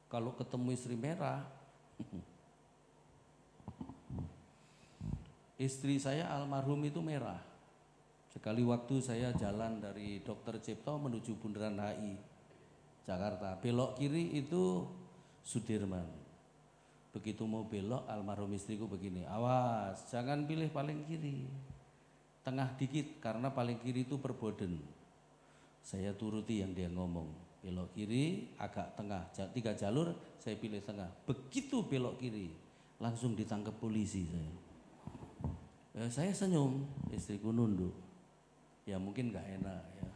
Kalau ketemu istri merah, istri saya almarhum itu merah. Sekali waktu saya jalan dari Dr. Cipto menuju Bundaran HI, Jakarta. Belok kiri itu Sudirman. Begitu mau belok, almarhum istriku begini, awas jangan pilih paling kiri. Tengah dikit karena paling kiri itu Perboden. Saya turuti yang dia ngomong. Belok kiri, agak tengah, 3 jalur, saya pilih tengah. Begitu belok kiri, langsung ditangkap polisi saya. Saya senyum, istriku nunduk. Ya mungkin gak enak ya.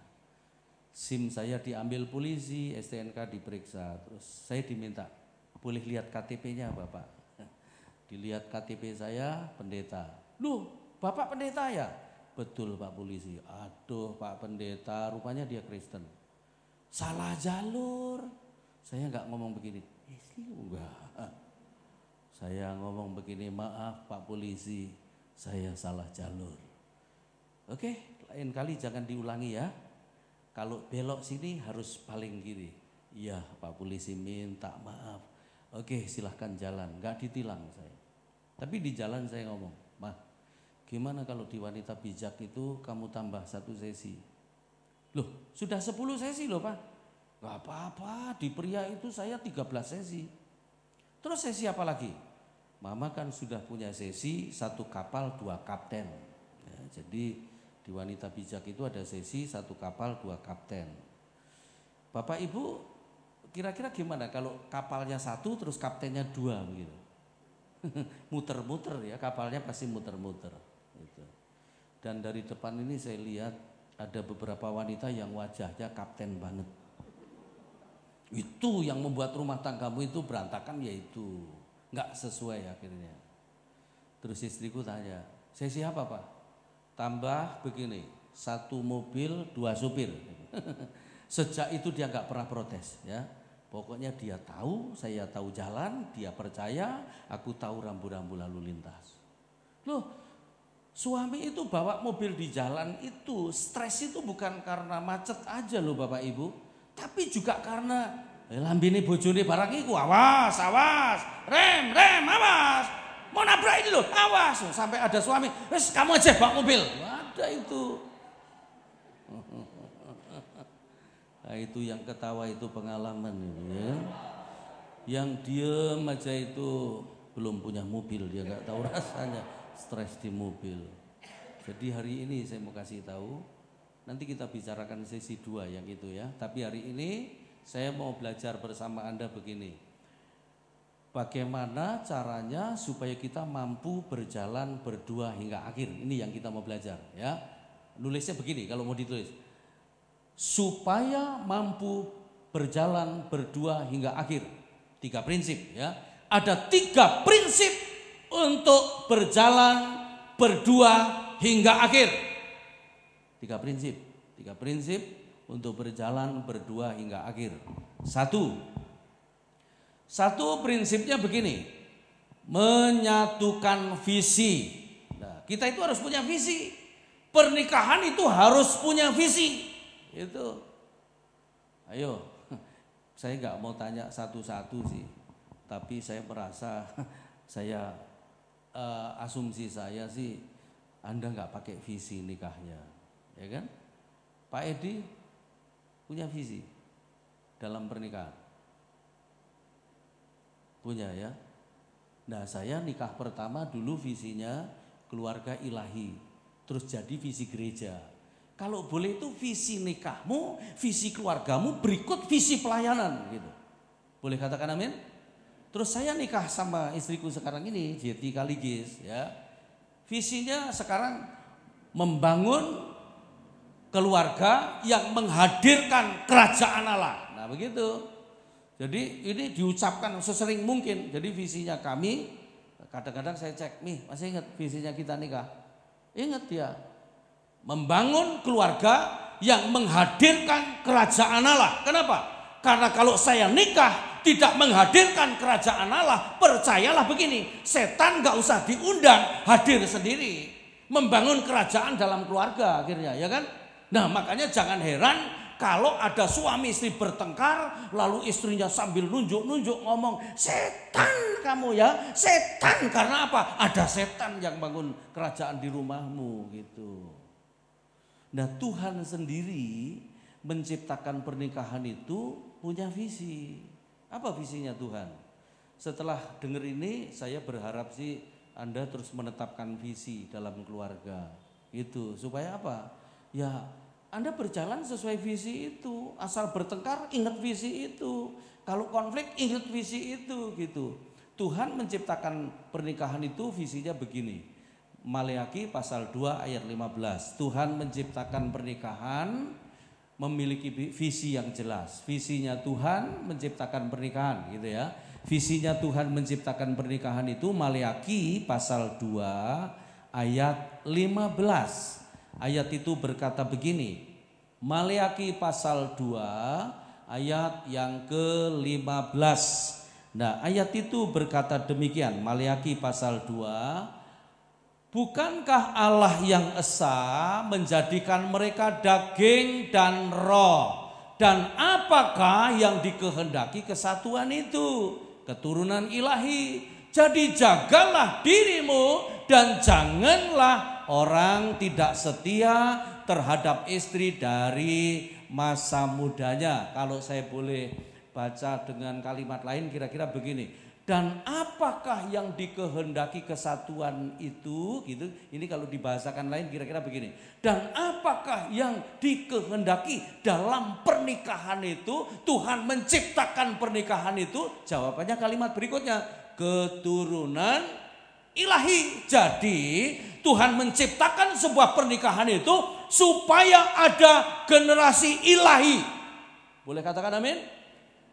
SIM saya diambil polisi, STNK diperiksa. Terus saya diminta, boleh lihat KTP-nya Bapak. Dilihat KTP saya, pendeta. Loh, Bapak pendeta ya? Betul Pak polisi. Aduh Pak pendeta, rupanya dia Kristen. Salah jalur. Saya enggak ngomong begini. Enggak. Saya ngomong begini, maaf Pak polisi, saya salah jalur. Oke, lain kali jangan diulangi ya. kalau belok sini harus paling kiri. Iya Pak polisi minta maaf. Oke silahkan jalan, nggak ditilang saya. Tapi di jalan saya ngomong, "Mah, gimana kalau di wanita bijak itu kamu tambah 1 sesi?" Loh sudah 10 sesi loh Pak. Gak apa-apa, di pria itu saya 13 sesi. Terus sesi apa lagi? Mama kan sudah punya sesi 1 kapal 2 kapten. Ya, jadi di wanita bijak itu ada sesi 1 kapal 2 kapten. Bapak Ibu kira-kira gimana kalau kapalnya 1 terus kaptennya 2 begitu? Muter-muter ya, kapalnya pasti muter-muter. Gitu. Dan dari depan ini saya lihat ada beberapa wanita yang wajahnya kapten banget. Itu yang membuat rumah tanggamu itu berantakan, yaitu nggak sesuai akhirnya. Terus istriku tanya, "Sesi apa Pak?" "Tambah begini, 1 mobil 2 supir." Sejak itu dia nggak pernah protes ya. Pokoknya dia tahu, saya tahu jalan, dia percaya, aku tahu rambu-rambu lalu lintas. Loh, suami itu bawa mobil di jalan itu stres itu bukan karena macet aja loh Bapak Ibu. Tapi juga karena lambene bojone barang iku, awas, awas, rem, awas, mau nabrak ini loh, awas. Sampai ada suami, "Wes kamu aja bawa mobil." Ada itu. Nah, itu yang ketawa itu pengalaman itu ya. Yang diem aja itu belum punya mobil, dia nggak tahu rasanya stres di mobil. Jadi hari ini saya mau kasih tahu. Nanti kita bicarakan sesi 2 yang itu ya. Tapi hari ini saya mau belajar bersama Anda begini. Bagaimana caranya supaya kita mampu berjalan berdua hingga akhir. Ini yang kita mau belajar ya. Nulisnya begini kalau mau ditulis. Supaya mampu berjalan berdua hingga akhir. 3 prinsip ya. Ada 3 prinsip untuk berjalan berdua hingga akhir. 3 prinsip untuk berjalan berdua hingga akhir. 1 prinsipnya begini, menyatukan visi. Nah, kita itu harus punya visi. Pernikahan itu harus punya visi. Itu. Ayo, saya nggak mau tanya satu-satu sih, tapi saya merasa asumsi saya sih Anda nggak pakai visi nikahnya. Ya kan? Pak Edi punya visi dalam pernikahan. Punya ya. Nah, saya nikah pertama dulu visinya keluarga ilahi. Terus jadi visi gereja. Kalau boleh itu visi nikahmu, visi keluargamu, berikut visi pelayanan gitu. Boleh katakan amin? Terus saya nikah sama istriku sekarang ini, Jeti Kaligis ya. Visinya sekarang membangun keluarga yang menghadirkan kerajaan Allah. Nah begitu. Jadi ini diucapkan sesering mungkin. Jadi visinya kami, kadang-kadang saya cek, "Nih masih ingat visinya kita nikah?" Ingat dia. Membangun keluarga yang menghadirkan kerajaan Allah. Kenapa? Karena kalau saya nikah tidak menghadirkan kerajaan Allah, percayalah begini, setan gak usah diundang, hadir sendiri. Membangun kerajaan dalam keluarga akhirnya, ya kan? Nah makanya jangan heran kalau ada suami istri bertengkar, lalu istrinya sambil nunjuk-nunjuk ngomong, "Setan kamu ya, setan." Karena apa? Ada setan yang bangun kerajaan di rumahmu gitu. Nah Tuhan sendiri menciptakan pernikahan itu punya visi. Apa visinya Tuhan? Setelah dengar ini saya berharap sih Anda terus menetapkan visi dalam keluarga. Gitu. Supaya apa? Ya Anda berjalan sesuai visi itu. Asal bertengkar ingat visi itu. Kalau konflik ingat visi itu gitu. Tuhan menciptakan pernikahan itu visinya begini. Maleakhi pasal 2 ayat 15. Tuhan menciptakan pernikahan memiliki visi yang jelas. Visinya Tuhan menciptakan pernikahan gitu ya. Visinya Tuhan menciptakan pernikahan itu Maleakhi pasal 2 ayat 15. Ayat itu berkata begini, Maleakhi pasal 2 ayat yang ke-15. Nah ayat itu berkata demikian, Maleakhi pasal 2 Bukankah Allah yang esa menjadikan mereka daging dan roh? Dan apakah yang dikehendaki kesatuan itu? Keturunan ilahi. Jadi jagalah dirimu dan janganlah orang tidak setia terhadap istri dari masa mudanya. Kalau saya boleh baca dengan kalimat lain kira-kira begini. Dan apakah yang dikehendaki kesatuan itu, gitu. Ini kalau dibahasakan lain kira-kira begini. Dan apakah yang dikehendaki dalam pernikahan itu? Tuhan menciptakan pernikahan itu. Jawabannya kalimat berikutnya, keturunan ilahi. Jadi Tuhan menciptakan sebuah pernikahan itu supaya ada generasi ilahi. Boleh katakan amin?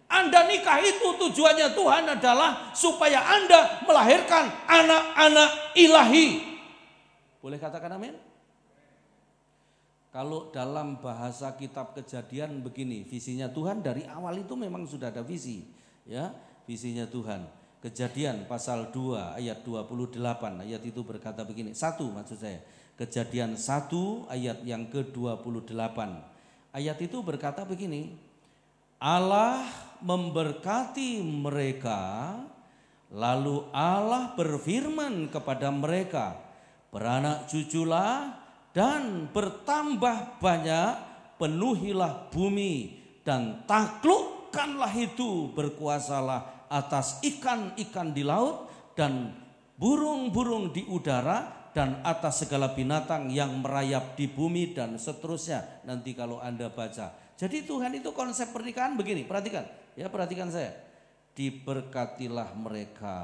Anda nikah itu tujuannya Tuhan adalah supaya Anda melahirkan anak-anak ilahi. Boleh katakan amin? Kalau dalam bahasa kitab Kejadian begini, visinya Tuhan dari awal itu memang sudah ada visi, ya, visinya Tuhan. Kejadian pasal 2 ayat 28, ayat itu berkata begini. 1 maksud saya. Kejadian 1 ayat yang ke-28. Ayat itu berkata begini. Allah memberkati mereka, lalu Allah berfirman kepada mereka, beranak cuculah dan bertambah banyak, penuhilah bumi dan taklukkanlah itu, berkuasalah atas ikan-ikan di laut dan burung-burung di udara dan atas segala binatang yang merayap di bumi dan seterusnya. Nanti kalau Anda baca. Jadi Tuhan itu konsep pernikahan begini, perhatikan, ya perhatikan saya. Diberkatilah mereka,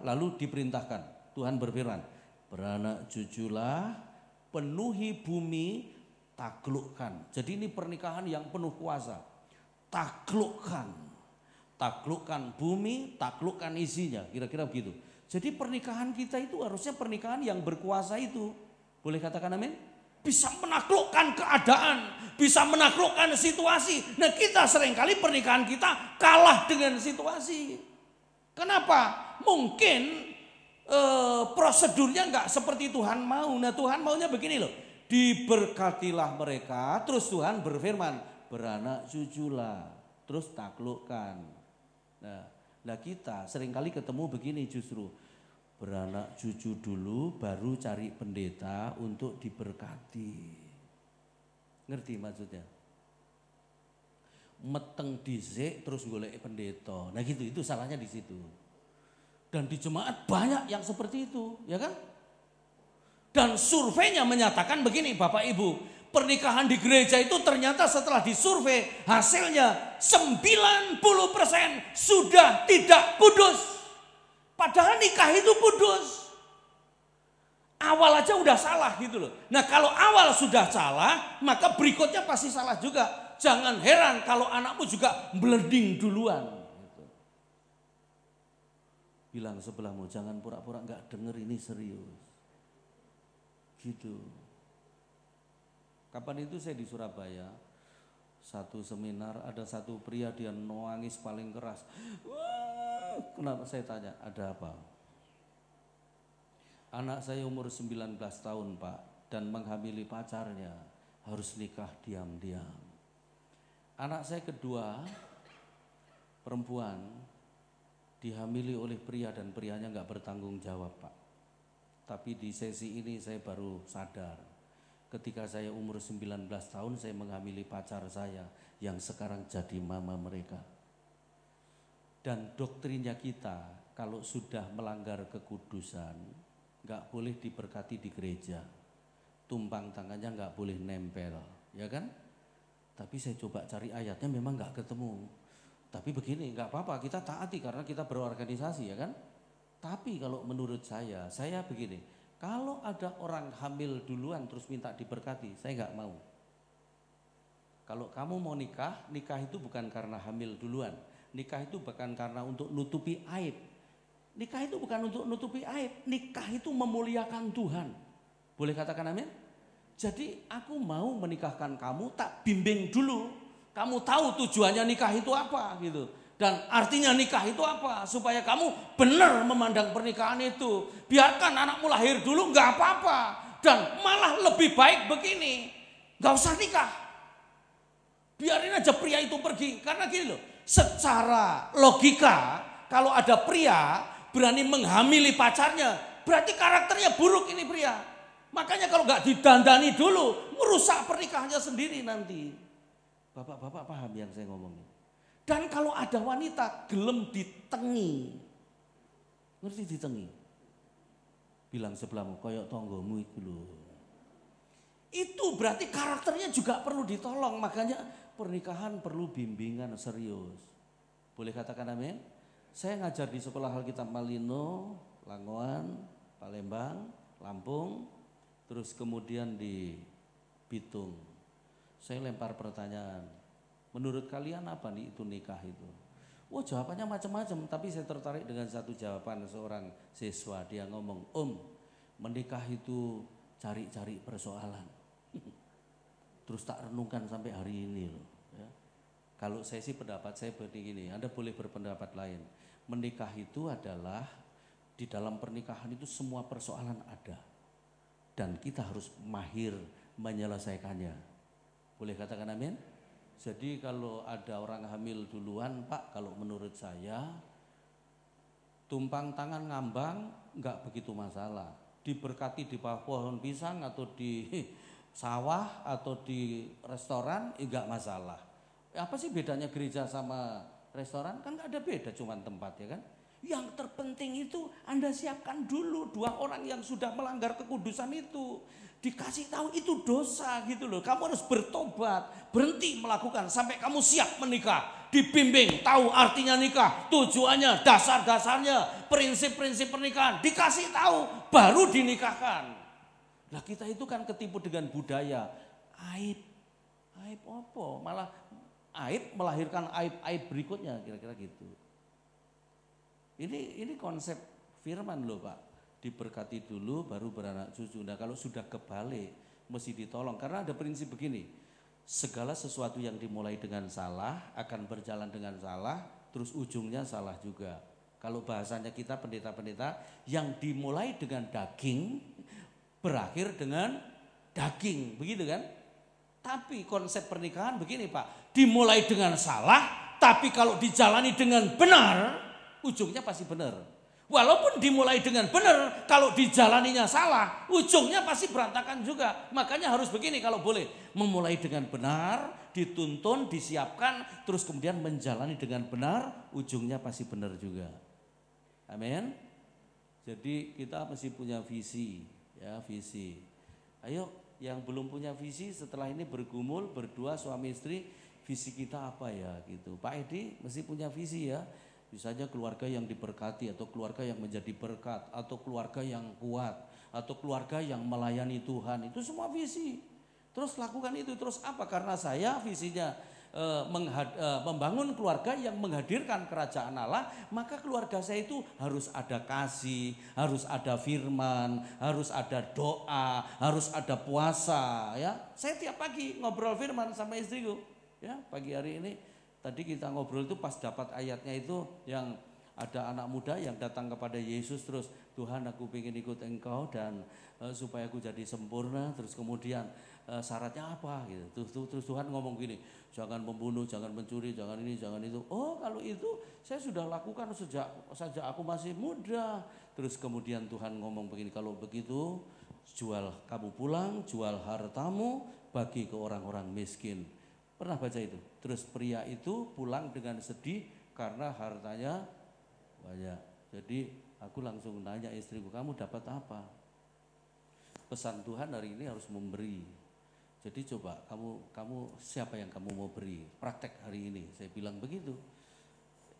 lalu diperintahkan. Tuhan berfirman, beranak cuculah, penuhi bumi, taklukkan. Jadi ini pernikahan yang penuh kuasa. Taklukkan, taklukkan bumi, taklukkan isinya, kira-kira begitu. Jadi pernikahan kita itu harusnya pernikahan yang berkuasa itu. Boleh katakan amin? Bisa menaklukkan keadaan, bisa menaklukkan situasi. Nah kita seringkali pernikahan kita kalah dengan situasi. Kenapa? Mungkin prosedurnya nggak seperti Tuhan mau. Nah Tuhan maunya begini loh. Diberkatilah mereka, terus Tuhan berfirman, beranak cuculah, terus taklukkan. Nah kita seringkali ketemu begini justru. Beranak cucu dulu baru cari pendeta untuk diberkati. Ngerti maksudnya? Meteng dhisik terus golek pendeta. Nah gitu, itu salahnya di situ. Dan di jemaat banyak yang seperti itu, ya kan? Dan surveinya menyatakan begini Bapak Ibu, pernikahan di gereja itu ternyata setelah disurvei hasilnya 90% sudah tidak kudus. Padahal nikah itu kudus. Awal aja udah salah gitu loh. Nah kalau awal sudah salah, maka berikutnya pasti salah juga. Jangan heran kalau anakmu juga blending duluan. Gitu. Bilang sebelahmu, jangan pura-pura gak denger, ini serius. Gitu. Kapan itu saya di Surabaya, satu seminar, ada satu pria dia nangis paling keras. Kenapa saya tanya, ada apa? Anak saya umur 19 tahun Pak, dan menghamili pacarnya, harus nikah diam-diam. Anak saya kedua, perempuan, dihamili oleh pria dan prianya gak bertanggung jawab Pak. Tapi di sesi ini saya baru sadar, ketika saya umur 19 tahun saya menghamili pacar saya, yang sekarang jadi mama mereka. Dan doktrinnya kita kalau sudah melanggar kekudusan gak boleh diberkati di gereja. Tumpang tangannya gak boleh nempel, ya kan? Tapi saya coba cari ayatnya memang gak ketemu. Tapi begini, gak apa-apa kita taati karena kita berorganisasi, ya kan? Tapi kalau menurut saya begini, kalau ada orang hamil duluan terus minta diberkati, saya gak mau. Kalau kamu mau nikah, nikah itu bukan karena hamil duluan. Nikah itu bukan karena untuk nutupi aib. Nikah itu bukan untuk nutupi aib. Nikah itu memuliakan Tuhan. Boleh katakan amin? Jadi aku mau menikahkan kamu, tak bimbing dulu. Kamu tahu tujuannya nikah itu apa gitu. Dan artinya nikah itu apa? Supaya kamu benar memandang pernikahan itu. Biarkan anakmu lahir dulu nggak apa-apa. Dan malah lebih baik begini. Nggak usah nikah. Biarin aja pria itu pergi. Karena gini loh, secara logika kalau ada pria berani menghamili pacarnya, berarti karakternya buruk ini pria. Makanya kalau nggak didandani dulu, merusak pernikahannya sendiri nanti. Bapak-bapak paham yang saya ngomongin? Dan kalau ada wanita gelem ditengi, ngerti ditengi? Bilang sebelahmu, koyok tonggomu itu loh. Itu berarti karakternya juga perlu ditolong. Makanya pernikahan perlu bimbingan serius. Boleh katakan amin? Saya ngajar di Sekolah Alkitab Malino, Langoan, Palembang, Lampung, terus kemudian di Bitung. Saya lempar pertanyaan. Menurut kalian apa nih itu nikah itu? Oh jawabannya macam-macam, tapi saya tertarik dengan satu jawaban seorang siswa. Dia ngomong, menikah itu cari-cari persoalan. Terus tak renungkan sampai hari ini loh. Ya. Kalau saya sih pendapat saya begini, Anda boleh berpendapat lain. Menikah itu adalah di dalam pernikahan itu semua persoalan ada. Dan kita harus mahir menyelesaikannya. Boleh katakan amin? Jadi kalau ada orang hamil duluan, Pak, kalau menurut saya tumpang tangan ngambang enggak begitu masalah. Diberkati di bawah pohon pisang atau di sawah atau di restoran enggak masalah. Apa sih bedanya gereja sama restoran? Kan enggak ada beda, cuma tempat ya kan. Yang terpenting itu Anda siapkan dulu dua orang yang sudah melanggar kekudusan itu. Dikasih tahu itu dosa gitu loh. Kamu harus bertobat, berhenti melakukan sampai kamu siap menikah. Dibimbing, tahu artinya nikah, tujuannya, dasar-dasarnya, prinsip-prinsip pernikahan. Dikasih tahu, baru dinikahkan. Nah kita itu kan ketipu dengan budaya. Aib apa? Malah aib melahirkan aib berikutnya kira-kira gitu. Ini konsep firman loh Pak. Diberkati dulu baru beranak cucu. Nah kalau sudah kebalik mesti ditolong. Karena ada prinsip begini. Segala sesuatu yang dimulai dengan salah akan berjalan dengan salah. Terus ujungnya salah juga. Kalau bahasanya kita pendeta-pendeta yang dimulai dengan daging berakhir dengan daging. Begitu kan? Tapi konsep pernikahan begini Pak. Dimulai dengan salah tapi kalau dijalani dengan benar ujungnya pasti benar. Walaupun dimulai dengan benar, kalau dijalaninya salah, ujungnya pasti berantakan juga. Makanya harus begini kalau boleh. Memulai dengan benar, dituntun, disiapkan, terus kemudian menjalani dengan benar, ujungnya pasti benar juga. Amin. Jadi kita mesti punya visi, ya visi. Ayo yang belum punya visi setelah ini bergumul, berdua suami istri, visi kita apa ya gitu. Pak Edi mesti punya visi ya. Misalnya keluarga yang diberkati atau keluarga yang menjadi berkat atau keluarga yang kuat atau keluarga yang melayani Tuhan, itu semua visi. Terus lakukan itu, terus apa? Karena saya visinya membangun keluarga yang menghadirkan kerajaan Allah, maka keluarga saya itu harus ada kasih, harus ada firman, harus ada doa, harus ada puasa ya. Saya tiap pagi ngobrol firman sama istriku ya, pagi hari ini. Tadi kita ngobrol itu pas dapat ayatnya itu yang ada anak muda yang datang kepada Yesus terus Tuhan aku pengen ikut engkau dan supaya aku jadi sempurna, terus kemudian syaratnya apa gitu. Terus Tuhan ngomong gini, jangan membunuh, jangan mencuri, jangan ini, jangan itu. Oh kalau itu saya sudah lakukan sejak aku masih muda. Terus kemudian Tuhan ngomong begini, kalau begitu jual kamu pulang, jual hartamu bagi ke orang-orang miskin. Pernah baca itu? Terus pria itu pulang dengan sedih karena hartanya banyak. Jadi aku langsung nanya istriku, kamu dapat apa? Pesan Tuhan hari ini harus memberi. Jadi coba kamu siapa yang kamu mau beri? Praktek hari ini. Saya bilang begitu.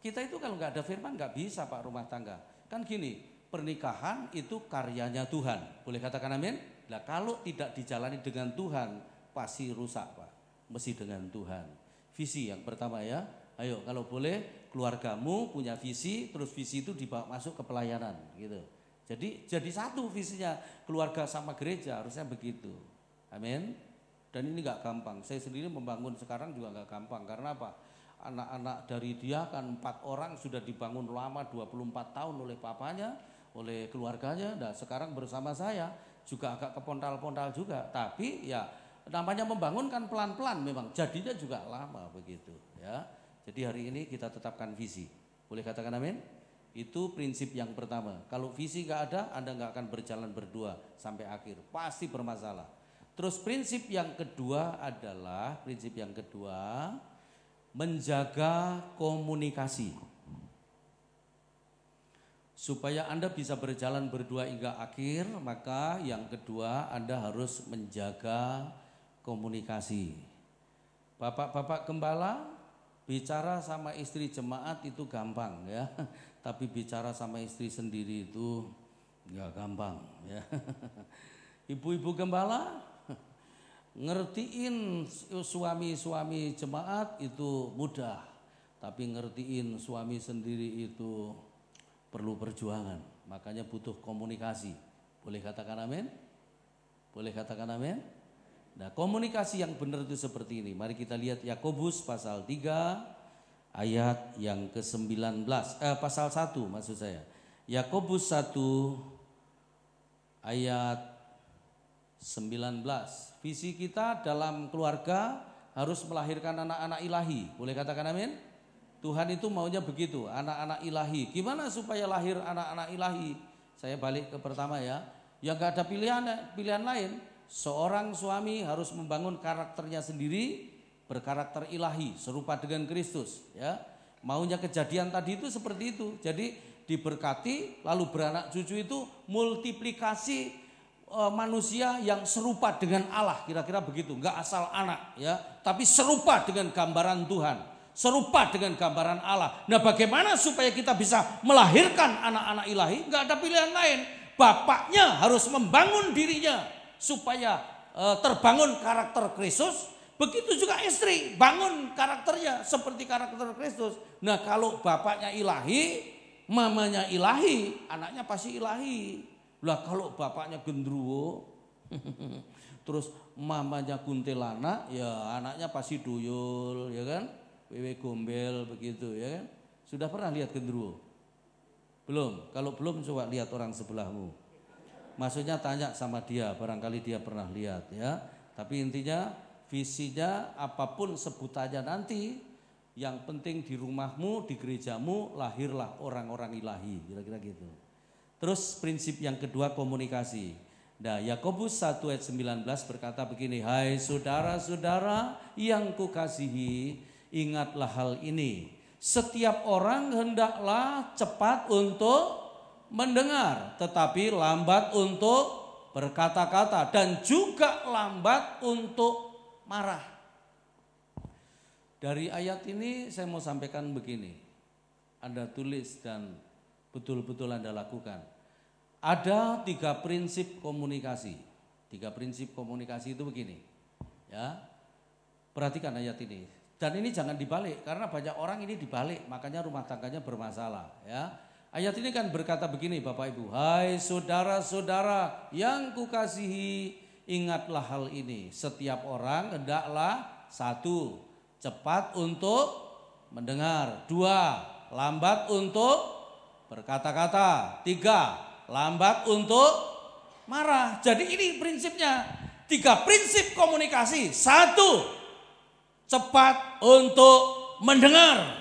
Kita itu kalau nggak ada firman nggak bisa Pak rumah tangga. Kan gini, pernikahan itu karyanya Tuhan. Boleh katakan amin? Nah kalau tidak dijalani dengan Tuhan pasti rusak Pak. Mesti dengan Tuhan. Visi yang pertama ya. Ayo kalau boleh keluargamu punya visi, terus visi itu dibawa masuk ke pelayanan gitu. Jadi satu visinya keluarga sama gereja harusnya begitu. Amin. Dan ini nggak gampang. Saya sendiri membangun sekarang juga nggak gampang. Karena apa? anak-anak dari dia kan 4 orang sudah dibangun lama 24 tahun oleh papanya, oleh keluarganya. Nah sekarang bersama saya juga agak kepontal-pontal juga. Tapi ya namanya membangun kan pelan-pelan memang, jadinya juga lama begitu ya. Jadi hari ini kita tetapkan visi. Boleh katakan amin? Itu prinsip yang pertama. Kalau visi gak ada, Anda gak akan berjalan berdua sampai akhir. Pasti bermasalah. Terus prinsip yang kedua adalah, menjaga komunikasi. Supaya Anda bisa berjalan berdua hingga akhir, maka yang kedua Anda harus menjaga komunikasi. Bapak-bapak gembala, bicara sama istri jemaat itu gampang ya. Tapi bicara sama istri sendiri itu enggak gampang ya. Ibu-ibu gembala, ngertiin suami-suami jemaat itu mudah, tapi ngertiin suami sendiri itu perlu perjuangan. Makanya butuh komunikasi. Boleh katakan amin? Boleh katakan amin? Nah, komunikasi yang benar itu seperti ini. Mari kita lihat Yakobus pasal 3 ayat yang ke-19, pasal 1 maksud saya. Yakobus 1 ayat 19. Visi kita dalam keluarga harus melahirkan anak-anak ilahi. Boleh katakan amin? Tuhan itu maunya begitu, anak-anak ilahi. Gimana supaya lahir anak-anak ilahi? Saya balik ke pertama ya. Yang gak ada pilihan lain. Seorang suami harus membangun karakternya sendiri, berkarakter ilahi, serupa dengan Kristus ya. Maunya kejadian tadi itu seperti itu. Jadi diberkati lalu beranak cucu itu multiplikasi manusia yang serupa dengan Allah, kira-kira begitu. Enggak asal anak ya, tapi serupa dengan gambaran Tuhan, serupa dengan gambaran Allah. Nah, bagaimana supaya kita bisa melahirkan anak-anak ilahi? Enggak ada pilihan lain. Bapaknya harus membangun dirinya supaya terbangun karakter Kristus. Begitu juga istri, bangun karakternya seperti karakter Kristus. Nah, kalau bapaknya ilahi, mamanya ilahi, anaknya pasti ilahi. Lah kalau bapaknya gendruwo, terus mamanya kuntilanak, ya anaknya pasti duyul, ya kan? Wewe gombel begitu, ya kan? Sudah pernah lihat gendruwo? Belum? Kalau belum coba lihat orang sebelahmu. Maksudnya tanya sama dia, barangkali dia pernah lihat ya. Tapi intinya visinya apapun sebutannya nanti, yang penting di rumahmu, di gerejamu lahirlah orang-orang ilahi, kira-kira gitu. Terus prinsip yang kedua komunikasi. Nah, Yakobus 1 ayat 19 berkata begini, hai saudara-saudara yang kukasihi, ingatlah hal ini. Setiap orang hendaklah cepat untuk mendengar, tetapi lambat untuk berkata-kata dan juga lambat untuk marah. Dari ayat ini saya mau sampaikan begini. Anda tulis dan betul-betul Anda lakukan. Ada 3 prinsip komunikasi. 3 prinsip komunikasi itu begini. Ya. Perhatikan ayat ini. Dan ini jangan dibalik karena banyak orang ini dibalik, makanya rumah tangganya bermasalah, ya. Ayat ini kan berkata begini Bapak Ibu, hai saudara-saudara yang kukasihi, ingatlah hal ini. Setiap orang hendaklah 1, cepat untuk mendengar. 2, lambat untuk berkata-kata. 3, lambat untuk marah. Jadi ini prinsipnya. 3 prinsip komunikasi. 1, cepat untuk mendengar.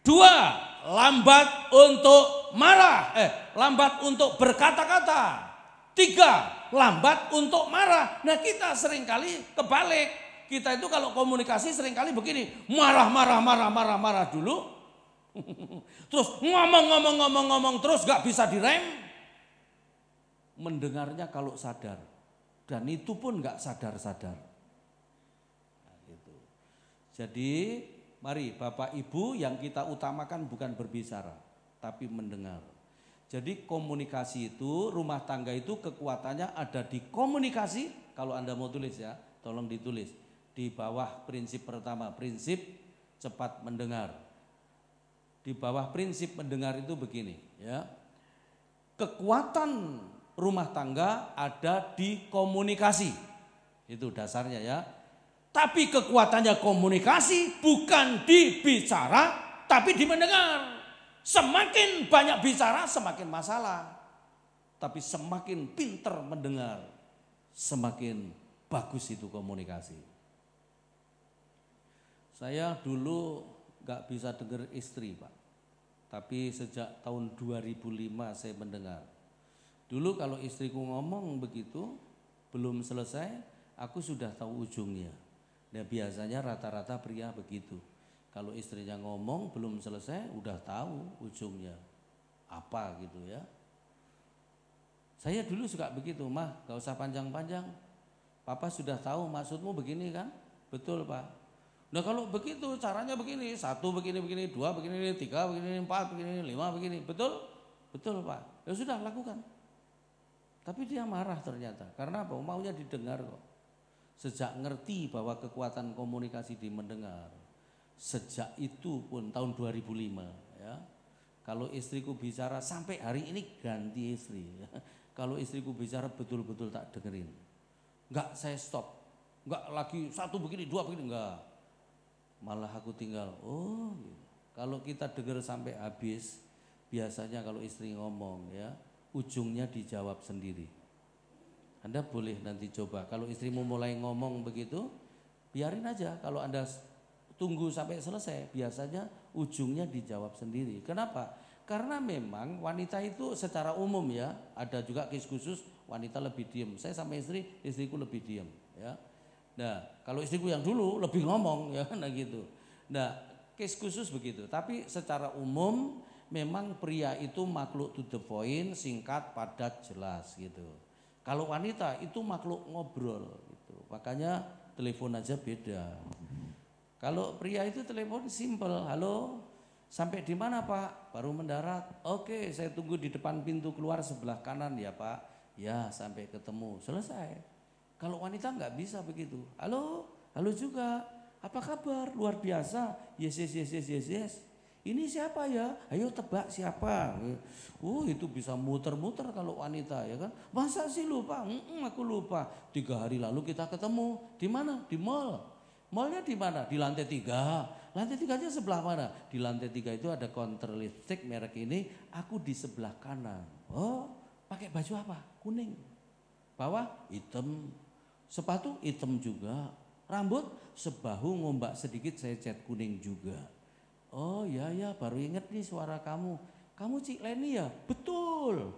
2, lambat untuk marah. Lambat untuk berkata-kata. 3, lambat untuk marah. Nah, kita seringkali kebalik. Kita itu kalau komunikasi seringkali begini, marah dulu. Terus ngomong terus gak bisa direm. Mendengarnya kalau sadar. Dan itu pun gak sadar-sadar. Nah, gitu. Jadi mari Bapak Ibu yang kita utamakan bukan berbicara, tapi mendengar. Jadi komunikasi itu, rumah tangga itu kekuatannya ada di komunikasi. Kalau Anda mau tulis ya, tolong ditulis. Di bawah prinsip pertama, prinsip cepat mendengar. Di bawah prinsip mendengar itu begini ya. Kekuatan rumah tangga ada di komunikasi. Itu dasarnya ya. Tapi kekuatannya komunikasi bukan di bicara, tapi di mendengar. Semakin banyak bicara, semakin masalah. Tapi semakin pinter mendengar, semakin bagus itu komunikasi. Saya dulu gak bisa dengar istri, Pak. Tapi sejak tahun 2005 saya mendengar. Dulu kalau istriku ngomong begitu, belum selesai, aku sudah tahu ujungnya. Nah biasanya rata-rata pria begitu. Kalau istrinya ngomong belum selesai, udah tahu ujungnya. Apa gitu ya. Saya dulu suka begitu, Mah, gak usah panjang-panjang. Papa sudah tahu maksudmu begini kan? Betul, Pak. Nah kalau begitu caranya begini, 1 begini, 2 begini, 3 begini, 4 begini, 5 begini. Betul? Betul, Pak. Ya sudah, lakukan. Tapi dia marah ternyata. Karena apa? Maunya didengar kok. Sejak ngerti bahwa kekuatan komunikasi di mendengar. Sejak itu pun tahun 2005 ya. Kalau istriku bicara sampai hari ini ganti istri. Ya. Kalau istriku bicara betul-betul tak dengerin. Enggak saya stop. Enggak lagi 1 begini, 2 begini, enggak. Malah aku tinggal. Oh, gitu. Kalau kita dengar sampai habis, biasanya kalau istri ngomong ya, ujungnya dijawab sendiri. Anda boleh nanti coba. Kalau istrimu mulai ngomong begitu, biarin aja. Kalau Anda tunggu sampai selesai, biasanya ujungnya dijawab sendiri. Kenapa? Karena memang wanita itu secara umum ya, ada juga case khusus wanita lebih diam. Saya sama istriku lebih diam ya. Nah, kalau istriku yang dulu lebih ngomong ya, nah gitu. Nah, case khusus begitu. Tapi secara umum memang pria itu makhluk to the point, singkat, padat, jelas gitu. Kalau wanita itu makhluk ngobrol gitu. Makanya telepon aja beda. Kalau pria itu telepon simple, halo, sampai di mana Pak? Baru mendarat. Oke, saya tunggu di depan pintu keluar sebelah kanan ya Pak. Ya, sampai ketemu, selesai. Kalau wanita nggak bisa begitu. Halo, halo juga. Apa kabar? Luar biasa. Yes. Ini siapa ya? Ayo tebak siapa? Itu bisa muter-muter kalau wanita ya kan. Masa sih lupa? Aku lupa. 3 hari lalu kita ketemu. Di mana? Di mall. Mallnya di mana? Di lantai 3. Lantai 3-nya sebelah mana? Di lantai 3 itu ada counter lipstick merek ini. Aku di sebelah kanan. Oh, pakai baju apa? Kuning. Bawah hitam. Sepatu hitam juga. Rambut sebahu ngombak sedikit saya cat kuning juga. Oh ya baru inget nih suara kamu. Kamu Cik Leni ya? Betul.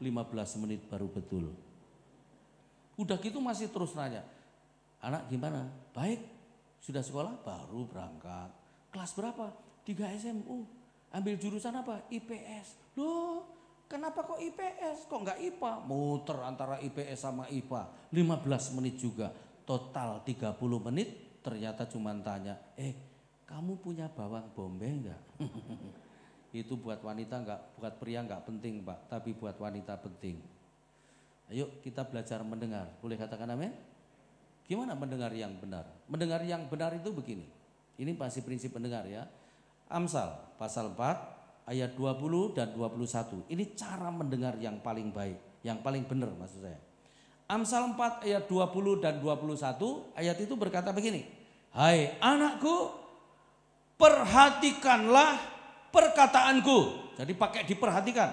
15 menit baru betul. Udah gitu masih terus nanya. Anak gimana? Baik. Sudah sekolah? Baru berangkat. Kelas berapa? 3 SMU. Ambil jurusan apa? IPS. Loh, kenapa kok IPS? Kok enggak IPA? Muter antara IPS sama IPA. 15 menit juga. Total 30 menit ternyata cuma tanya, kamu punya bawang bombay enggak? Itu buat wanita enggak, buat pria enggak penting Pak, tapi buat wanita penting. Ayo kita belajar mendengar. Boleh katakan amin? Gimana mendengar yang benar? Mendengar yang benar itu begini. Ini pasti prinsip mendengar ya. Amsal pasal 4 ayat 20 dan 21. Ini cara mendengar yang paling baik, yang paling benar maksud saya. Amsal 4 ayat 20 dan 21 ayat itu berkata begini. Hai anakku, perhatikanlah perkataanku. Jadi pakai diperhatikan.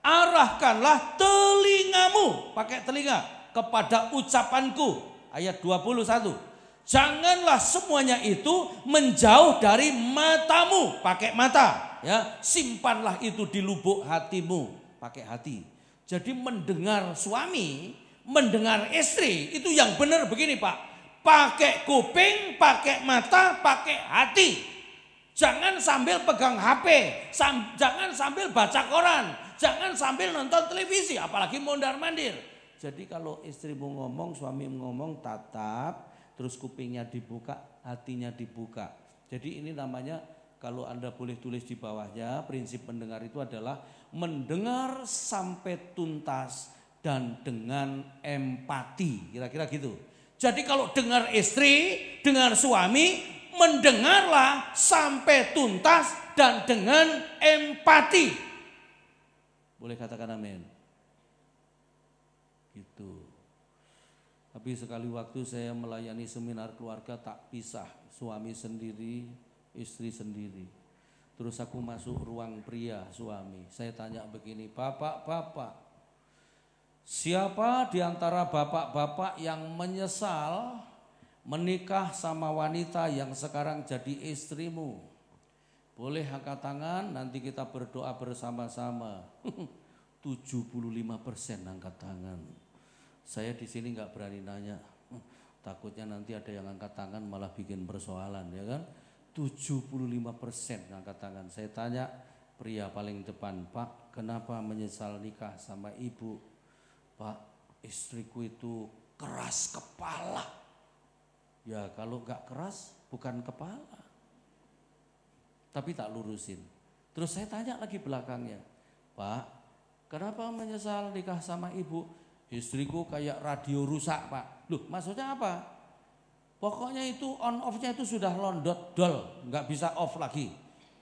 Arahkanlah telingamu, pakai telinga, kepada ucapanku. Ayat 21. Janganlah semuanya itu menjauh dari matamu, pakai mata, ya. Simpanlah itu di lubuk hatimu, pakai hati. Jadi mendengar suami, mendengar istri itu yang benar begini Pak. Pakai kuping, pakai mata, pakai hati. Jangan sambil pegang HP, jangan sambil baca koran, jangan sambil nonton televisi, apalagi mondar-mandir. Jadi kalau istrimu ngomong, suamimu ngomong, tatap, terus kupingnya dibuka, hatinya dibuka. Jadi ini namanya, kalau Anda boleh tulis di bawahnya, prinsip mendengar itu adalah mendengar sampai tuntas dan dengan empati, kira-kira gitu. Jadi kalau dengar istri, dengar suami, mendengarlah sampai tuntas dan dengan empati. Boleh katakan amin. Gitu. Tapi Tapi sekali waktu saya melayani seminar keluarga tak pisah, suami sendiri, istri sendiri. Terus aku masuk ruang pria suami. Saya tanya begini, bapak-bapak, siapa di antara bapak-bapak yang menyesal menikah sama wanita yang sekarang jadi istrimu? Boleh angkat tangan, nanti kita berdoa bersama-sama. 75% angkat tangan. Saya di sini nggak berani nanya, takutnya nanti ada yang angkat tangan malah bikin persoalan, ya kan? 75% angkat tangan. Saya tanya pria paling depan, Pak, kenapa menyesal nikah sama ibu? Pak, istriku itu keras kepala. Ya kalau nggak keras bukan kepala. Tapi tak lurusin. Terus saya tanya lagi belakangnya, Pak, kenapa menyesal nikah sama ibu? Istriku kayak radio rusak, Pak. Loh, maksudnya apa? Pokoknya itu on off-nya itu sudah londot dol, nggak bisa off lagi.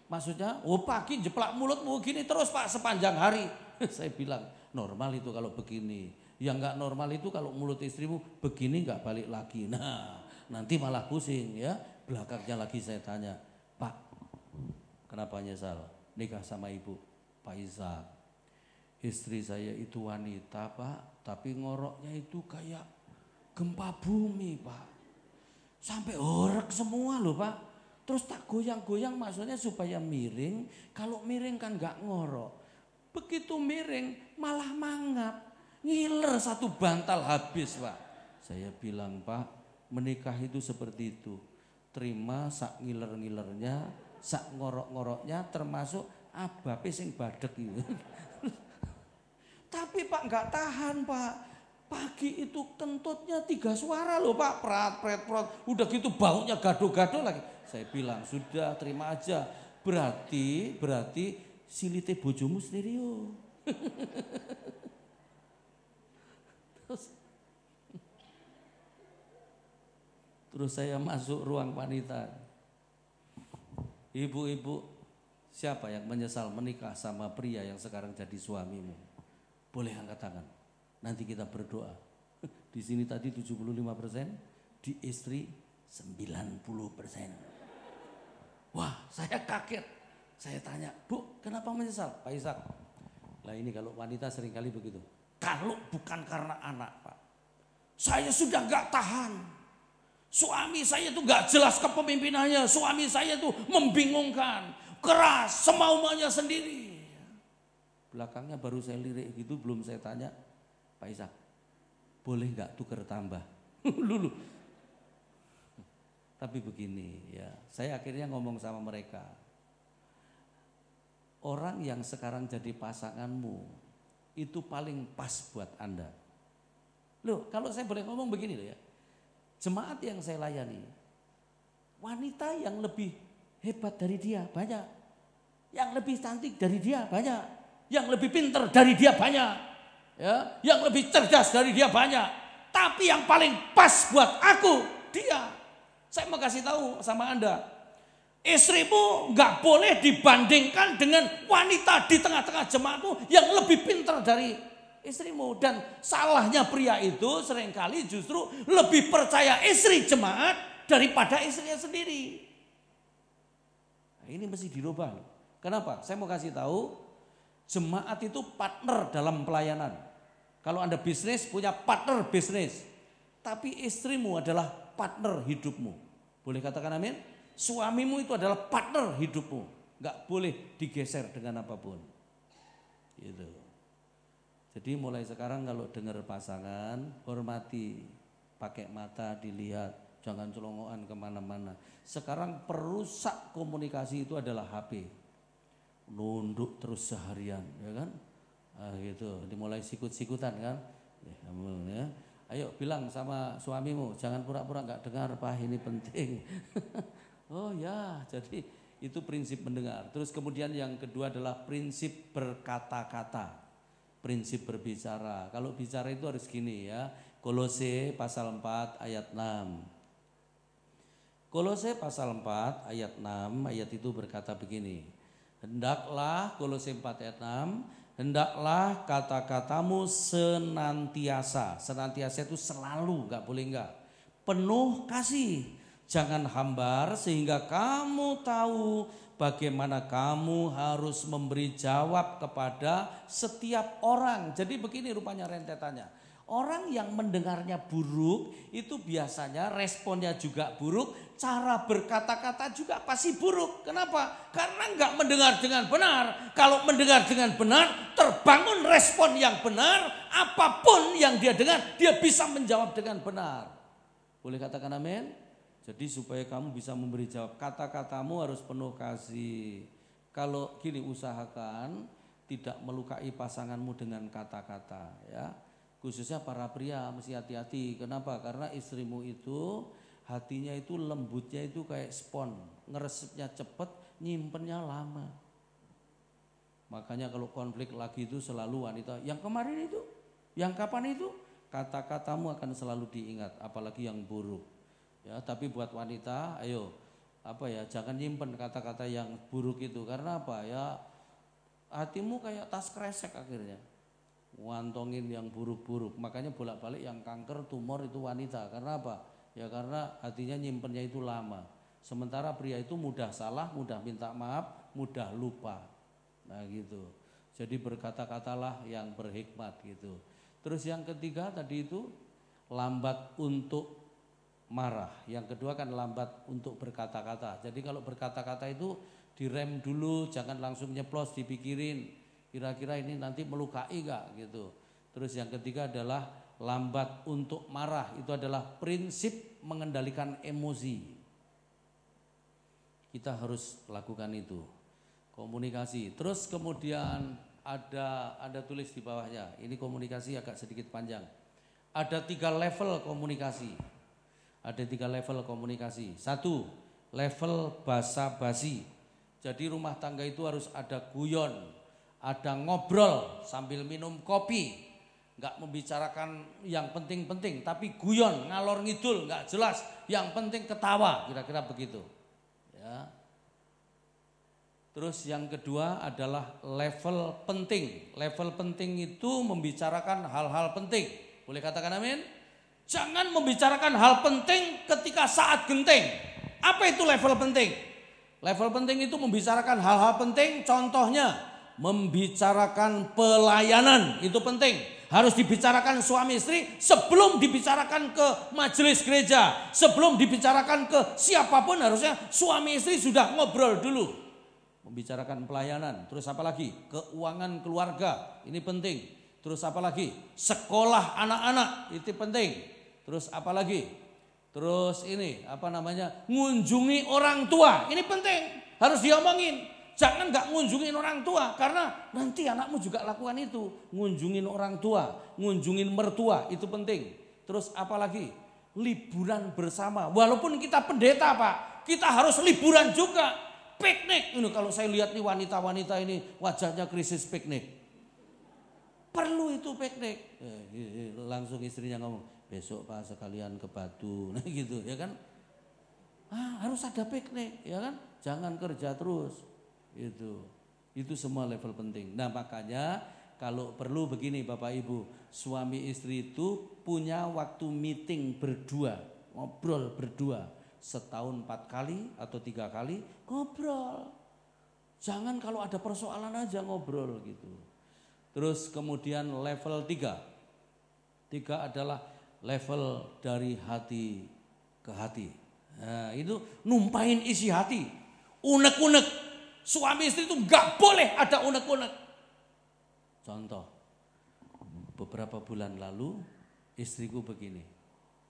Maksudnya, oh pagi jeplak mulutmu gini terus Pak sepanjang hari. Saya bilang, normal itu kalau begini. Yang nggak normal itu kalau mulut istrimu begini nggak balik lagi. Nah, nanti malah pusing ya. Belakangnya lagi saya tanya, Pak, kenapa nyesal nikah sama ibu? Pak Ishak, istri saya itu wanita Pak, tapi ngoroknya itu kayak gempa bumi Pak. Sampai orek semua loh Pak. Terus tak goyang-goyang maksudnya supaya miring. Kalau miring kan gak ngorok. Begitu miring malah mangap. Ngiler satu bantal habis Pak. Saya bilang Pak, menikah itu seperti itu. Terima sak ngiler-ngilernya, sak ngorok-ngoroknya, termasuk abape sing badek itu. Tapi Pak gak tahan Pak. Pagi itu kentutnya 3 suara loh Pak, prat, udah gitu baunya gado-gado lagi. Saya bilang sudah terima aja, berarti silite bojomu stereo. Terus saya masuk ruang wanita. Ibu-ibu, siapa yang menyesal menikah sama pria yang sekarang jadi suamimu? Boleh angkat tangan. Nanti kita berdoa. Di sini tadi 75%, di istri 90%. Wah, saya kaget. Saya tanya, Bu, kenapa menyesal? Pak Ishak. Lah ini kalau wanita seringkali begitu. Kalau bukan karena anak, Pak. Saya sudah gak tahan. Suami saya itu gak jelas kepemimpinannya. Suami saya itu membingungkan. Keras, semau-maunya sendiri. Belakangnya baru saya lirik gitu, belum saya tanya. Pak Ishak, boleh nggak tuker tambah? Lulu. Tapi begini ya, saya akhirnya ngomong sama mereka. Orang yang sekarang jadi pasanganmu itu paling pas buat Anda. Loh, kalau saya boleh ngomong begini loh ya. Jemaat yang saya layani, wanita yang lebih hebat dari dia banyak. Yang lebih cantik dari dia banyak. Yang lebih pintar dari dia banyak. Ya, yang lebih cerdas dari dia banyak. Tapi yang paling pas buat aku dia. Saya mau kasih tahu sama Anda, istrimu nggak boleh dibandingkan dengan wanita di tengah-tengah jemaatmu yang lebih pintar dari istrimu. Dan salahnya pria itu seringkali justru lebih percaya istri jemaat daripada istrinya sendiri. Nah, ini mesti dirubah. Kenapa? Saya mau kasih tahu, jemaat itu partner dalam pelayanan. Kalau Anda bisnis punya partner bisnis. Tapi istrimu adalah partner hidupmu. Boleh katakan amin? Suamimu itu adalah partner hidupmu. Gak boleh digeser dengan apapun. Gitu. Jadi mulai sekarang kalau dengar pasangan, hormati. Pakai mata dilihat. Jangan celongokan kemana-mana. Sekarang perusak komunikasi itu adalah HP. Nunduk terus seharian, ya kan? Gitu, dimulai sikut-sikutan kan? Ya. Ayo bilang sama suamimu, jangan pura-pura nggak dengar, Pak, ini penting. Oh ya, jadi itu prinsip mendengar. Terus kemudian yang kedua adalah prinsip berkata-kata, prinsip berbicara. Kalau bicara itu harus gini ya. Kolose pasal 4 ayat 6. Kolose pasal 4 ayat 6, ayat itu berkata begini. Hendaklah, Kolose 4 ayat 6, Hendaklah kata-katamu senantiasa. Senantiasa itu selalu, nggak boleh enggak. Penuh kasih, jangan hambar sehingga kamu tahu bagaimana kamu harus memberi jawab kepada setiap orang. Jadi begini rupanya rentetannya. Orang yang mendengarnya buruk itu biasanya responnya juga buruk, cara berkata-kata juga pasti buruk. Kenapa? Karena enggak mendengar dengan benar. Kalau mendengar dengan benar, terbangun respon yang benar, apapun yang dia dengar, dia bisa menjawab dengan benar. Boleh katakan amin? Jadi supaya kamu bisa memberi jawab, kata-katamu harus penuh kasih. Kalau gini, usahakan tidak melukai pasanganmu dengan kata-kata ya. Khususnya para pria mesti hati-hati. Kenapa? Karena istrimu itu hatinya itu lembutnya itu kayak spon. Ngeresepnya cepat, nyimpennya lama. Makanya kalau konflik lagi itu selalu wanita, yang kemarin itu, yang kapan itu, kata-katamu akan selalu diingat, apalagi yang buruk. Ya, tapi buat wanita, ayo, jangan nyimpen kata-kata yang buruk itu. Karena apa? Ya, hatimu kayak tas kresek akhirnya. Wantongin yang buruk-buruk. Makanya bolak-balik yang kanker, tumor itu wanita. Karena apa? Ya karena hatinya nyimpennya itu lama. Sementara pria itu mudah salah, mudah minta maaf, mudah lupa. Nah gitu. Jadi berkata-katalah yang berhikmat gitu. Terus yang ketiga tadi itu lambat untuk marah. Yang kedua kan lambat untuk berkata-kata. Jadi kalau berkata-kata itu direm dulu, jangan langsung nyeplos, dipikirin. Kira-kira ini nanti melukai gak gitu. Terus yang ketiga adalah lambat untuk marah. Itu adalah prinsip mengendalikan emosi. Kita harus lakukan itu. Komunikasi. Terus kemudian ada tulis di bawahnya. Ini komunikasi agak sedikit panjang. Ada 3 level komunikasi. Ada 3 level komunikasi. 1, level basa-basi. Jadi rumah tangga itu harus ada guyon. Ada ngobrol sambil minum kopi, nggak membicarakan yang penting-penting, tapi guyon, ngalor ngidul, nggak jelas. Yang penting ketawa, kira-kira begitu. Ya. Terus yang kedua adalah level penting. Level penting itu membicarakan hal-hal penting. Boleh katakan amin? Jangan membicarakan hal penting ketika saat genting. Apa itu level penting? Level penting itu membicarakan hal-hal penting, contohnya membicarakan pelayanan, itu penting. Harus dibicarakan suami istri sebelum dibicarakan ke majelis gereja. Sebelum dibicarakan ke siapapun harusnya suami istri sudah ngobrol dulu. Membicarakan pelayanan. Terus apa lagi? Keuangan keluarga, ini penting. Terus apa lagi? Sekolah anak-anak, itu penting. Terus apa lagi? Terus ini ngunjungi orang tua, ini penting. Harus diomongin. Jangan gak ngunjungin orang tua, karena nanti anakmu juga lakukan itu. Ngunjungin orang tua, ngunjungin mertua, itu penting. Terus apalagi? Liburan bersama. Walaupun kita pendeta Pak, kita harus liburan juga. Piknik. Ini kalau saya lihat nih wanita-wanita ini wajahnya krisis piknik. Perlu itu piknik. Langsung istrinya ngomong, besok Pak sekalian ke Batu. Nah gitu ya kan. Harus ada piknik ya kan. Jangan kerja terus. Itu semua level penting. Nah makanya kalau perlu begini Bapak Ibu, suami istri itu punya waktu meeting berdua, ngobrol berdua, setahun 4 kali atau 3 kali ngobrol. Jangan kalau ada persoalan aja ngobrol gitu. Terus kemudian level 3 adalah level dari hati ke hati. Nah itu numpahin isi hati, unek-unek. Suami istri itu gak boleh ada unek-unek. Contoh, beberapa bulan lalu istriku begini,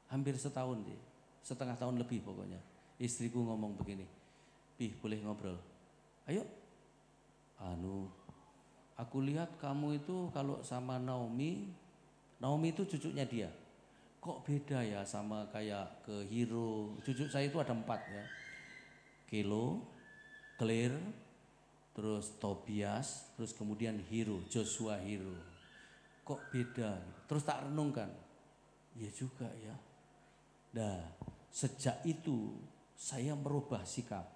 hampir setahun deh, setengah tahun lebih pokoknya. Istriku ngomong begini, Pih boleh ngobrol? Ayo. Aku lihat kamu itu kalau sama Naomi itu cucunya dia. Kok beda ya sama kayak ke Hero. Cucu saya itu ada 4 ya. Kelo, Claire, terus Tobias, terus kemudian Hero, Joshua Hero. Kok beda? Terus tak renungkan. Ya juga ya. Nah, sejak itu saya merubah sikap.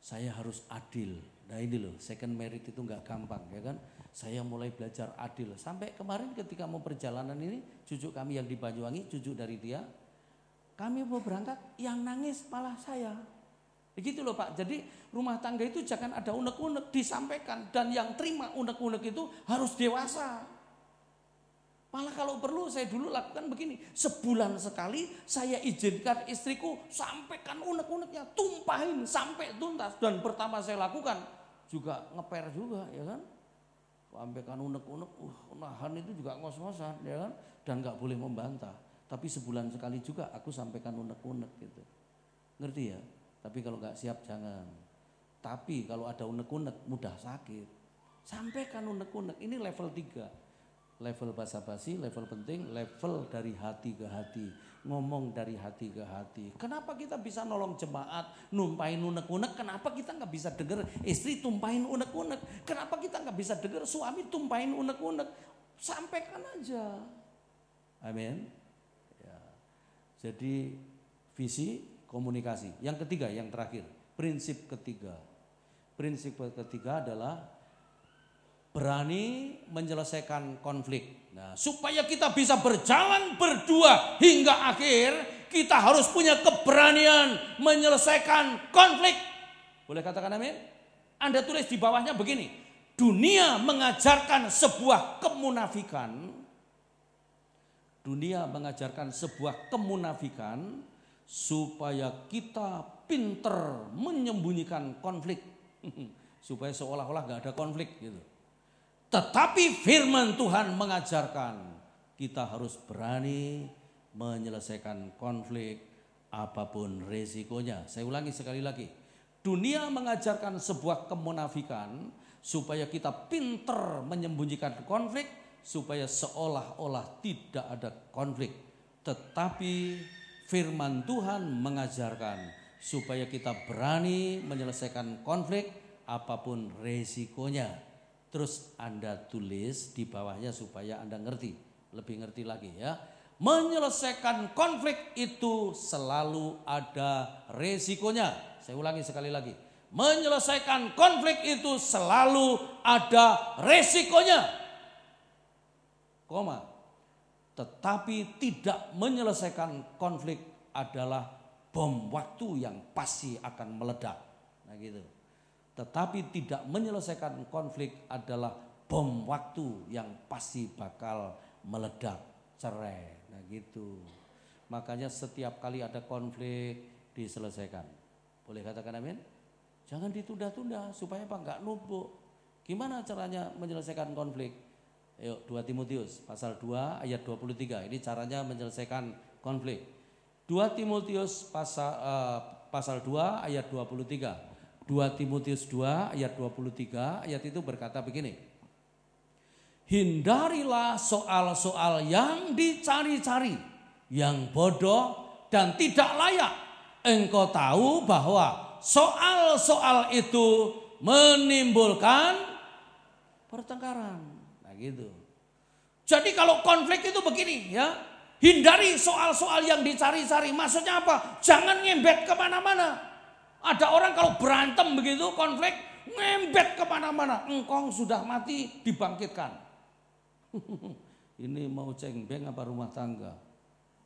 saya harus adil. Nah ini loh, second married itu nggak gampang ya kan. Saya mulai belajar adil. Sampai kemarin ketika mau perjalanan ini, cucu kami yang di Banyuwangi, cucu dari dia, kami mau berangkat, yang nangis malah saya. Begitu loh Pak, jadi rumah tangga itu jangan ada unek-unek, disampaikan. Dan yang terima unek-unek itu harus dewasa. Malah kalau perlu saya dulu lakukan begini, sebulan sekali saya izinkan istriku sampaikan unek-uneknya, tumpahin sampai tuntas. Dan pertama saya lakukan juga ngeper juga ya kan. Sampaikan unek-unek, nahan itu juga ngos-ngosan ya kan. Dan gak boleh membantah. Tapi sebulan sekali juga aku sampaikan unek-unek gitu. Ngerti ya? Tapi kalau gak siap jangan. Tapi kalau ada unek-unek mudah sakit. Sampaikan unek-unek, ini level 3. Level basa-basi, level penting, level dari hati ke hati. Ngomong dari hati ke hati. Kenapa kita bisa nolong jemaat, numpahin unek-unek? Kenapa kita gak bisa dengar istri tumpahin unek-unek? Kenapa kita gak bisa dengar suami tumpahin unek-unek? Sampaikan aja. Amin. Ya. Jadi visi, komunikasi. Yang ketiga, yang terakhir. Prinsip ketiga. Prinsip ketiga adalah berani menyelesaikan konflik. Nah, supaya kita bisa berjalan berdua hingga akhir, kita harus punya keberanian menyelesaikan konflik. Boleh katakan amin? Anda tulis di bawahnya begini. Dunia mengajarkan sebuah kemunafikan. Dunia mengajarkan sebuah kemunafikan supaya kita pinter menyembunyikan konflik. Supaya seolah-olah gak ada konflik gitu. Tetapi firman Tuhan mengajarkan kita harus berani menyelesaikan konflik apapun resikonya. Saya ulangi sekali lagi. Dunia mengajarkan sebuah kemunafikan supaya kita pinter menyembunyikan konflik supaya seolah-olah tidak ada konflik. Tetapi firman Tuhan mengajarkan supaya kita berani menyelesaikan konflik apapun resikonya. Terus Anda tulis di bawahnya supaya Anda ngerti, lebih ngerti lagi ya. Menyelesaikan konflik itu selalu ada resikonya. Saya ulangi sekali lagi. Menyelesaikan konflik itu selalu ada resikonya. Koma. Tetapi tidak menyelesaikan konflik adalah bom waktu yang pasti akan meledak. Nah gitu. Tetapi tidak menyelesaikan konflik adalah bom waktu yang pasti bakal meledak, cerai. Nah gitu. Makanya setiap kali ada konflik diselesaikan. Boleh katakan amin? Jangan ditunda-tunda supaya apa? Enggak numpuk. Gimana caranya menyelesaikan konflik? Ayo 2 Timotius pasal 2 ayat 23. Ini caranya menyelesaikan konflik. 2 Timotius pasal 2 ayat 23. 2 Timotius 2 ayat 23 ayat itu berkata begini. Hindarilah soal-soal yang dicari-cari, yang bodoh dan tidak layak. Engkau tahu bahwa soal-soal itu menimbulkan pertengkaran. Nah gitu. Jadi kalau konflik itu begini ya. Hindari soal-soal yang dicari-cari. Maksudnya apa? Jangan ngembet kemana-mana. Ada orang kalau berantem begitu konflik ngembet kemana-mana. Engkong sudah mati dibangkitkan. Ini mau cengbeng apa rumah tangga?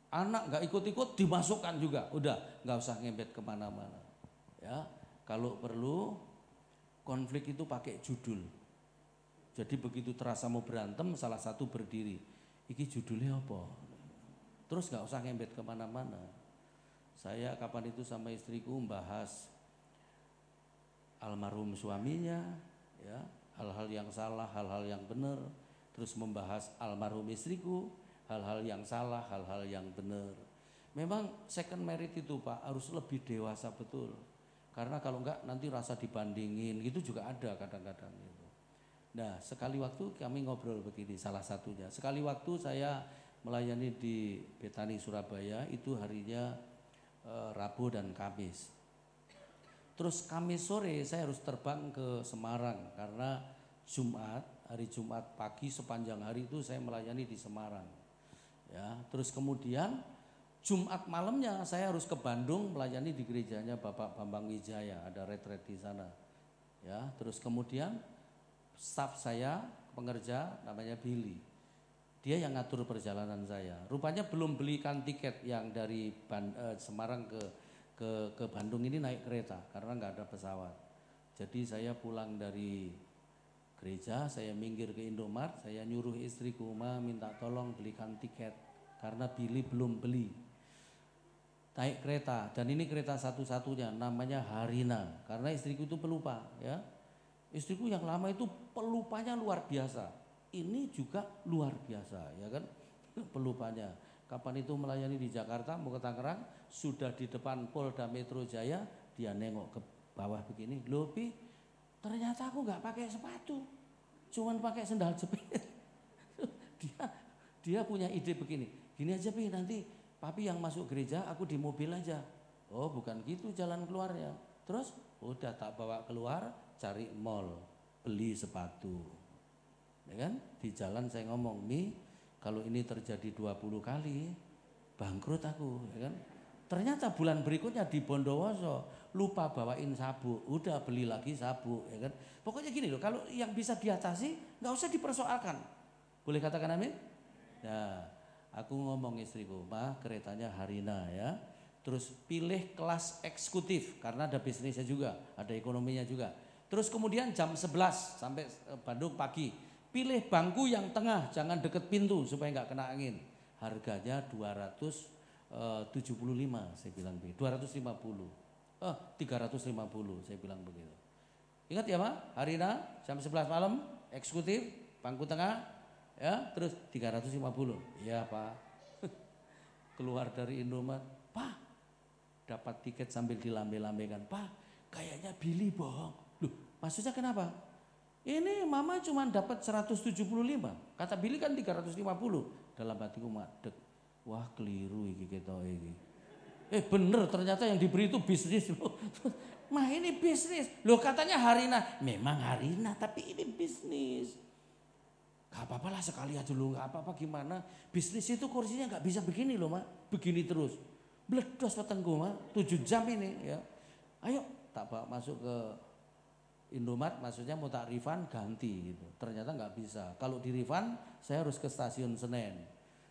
Anak gak ikut-ikut dimasukkan juga. Udah gak usah ngembet kemana-mana. Ya, kalau perlu konflik itu pakai judul. Jadi begitu terasa mau berantem salah satu berdiri. Iki judulnya apa? Terus gak usah ngembet kemana-mana. Saya kapan itu sama istriku membahas almarhum suaminya, ya, hal-hal yang salah, hal-hal yang benar, terus membahas almarhum istriku, hal-hal yang salah, hal-hal yang benar. Memang second married itu Pak harus lebih dewasa betul, karena kalau enggak nanti rasa dibandingin, gitu juga ada kadang-kadang gitu. Nah sekali waktu kami ngobrol begini, salah satunya, sekali waktu saya melayani di Betani Surabaya itu harinya Rabu dan Kamis. Terus Kamis sore saya harus terbang ke Semarang karena hari Jumat pagi sepanjang hari itu saya melayani di Semarang. Ya, terus kemudian Jumat malamnya saya harus ke Bandung melayani di gerejanya Bapak Bambang Wijaya, ada retret di sana. Ya, terus kemudian staf saya, pengerja namanya Billy. Dia yang ngatur perjalanan saya. Rupanya belum belikan tiket yang dari Semarang ke Bandung ini naik kereta karena nggak ada pesawat. Jadi saya pulang dari gereja, saya minggir ke Indomart, saya nyuruh istriku, Ma minta tolong belikan tiket karena Billy belum beli. Naik kereta, dan ini kereta satu-satunya namanya Harina, karena istriku itu pelupa ya. Istriku yang lama itu pelupanya luar biasa, ini juga luar biasa ya kan pelupanya. Kapan itu melayani di Jakarta mau ke Tangerang, sudah di depan Polda Metro Jaya, dia nengok ke bawah begini, loh Pi, ternyata aku nggak pakai sepatu, cuman pakai sendal jepit. dia punya ide begini, gini aja Pi, nanti Papi yang masuk gereja, aku di mobil aja. Oh bukan gitu jalan keluarnya. Terus udah tak bawa keluar, cari mall, beli sepatu. Ya kan? Di jalan saya ngomong, Mi, kalau ini terjadi 20 kali, bangkrut aku. Ya kan? Ternyata bulan berikutnya di Bondowoso, lupa bawain sabuk, udah beli lagi sabuk. Ya kan? Pokoknya gini loh, kalau yang bisa diatasi, nggak usah dipersoalkan. Boleh katakan amin? Nah, aku ngomong istriku, Ma keretanya Harina ya. Terus pilih kelas eksekutif karena ada bisnisnya juga, ada ekonominya juga. Terus kemudian jam 11 sampai Bandung pagi, pilih bangku yang tengah, jangan deket pintu supaya nggak kena angin. Harganya 275 saya bilang begitu, 250. 350 saya bilang begitu. Ingat ya Ma, Harina jam 11 malam eksekutif, bangku tengah. Ya, terus 350. Iya Pak. Keluar dari Indomart, Pak, dapat tiket sambil dilambe-lambekan. Pak, kayaknya Billy bohong. Loh, maksudnya kenapa? Ini Mama cuma dapat 175. Kata Billy kan 350. Dalam hatiku madeg. Wah, keliru iki kita iki. Bener ternyata yang diberi itu bisnis loh. Mah ini bisnis. Loh katanya Harina. Memang Harina tapi ini bisnis. Gak apa-apa lah sekali aja loh, gak apa-apa gimana. Bisnis itu kursinya gak bisa begini loh Mak, begini terus. Bledos petengku Mak, 7 jam ini ya. Ayo tak bawa masuk ke Indomart, maksudnya mau tak refund ganti gitu. Ternyata gak bisa, kalau di refund saya harus ke stasiun Senen.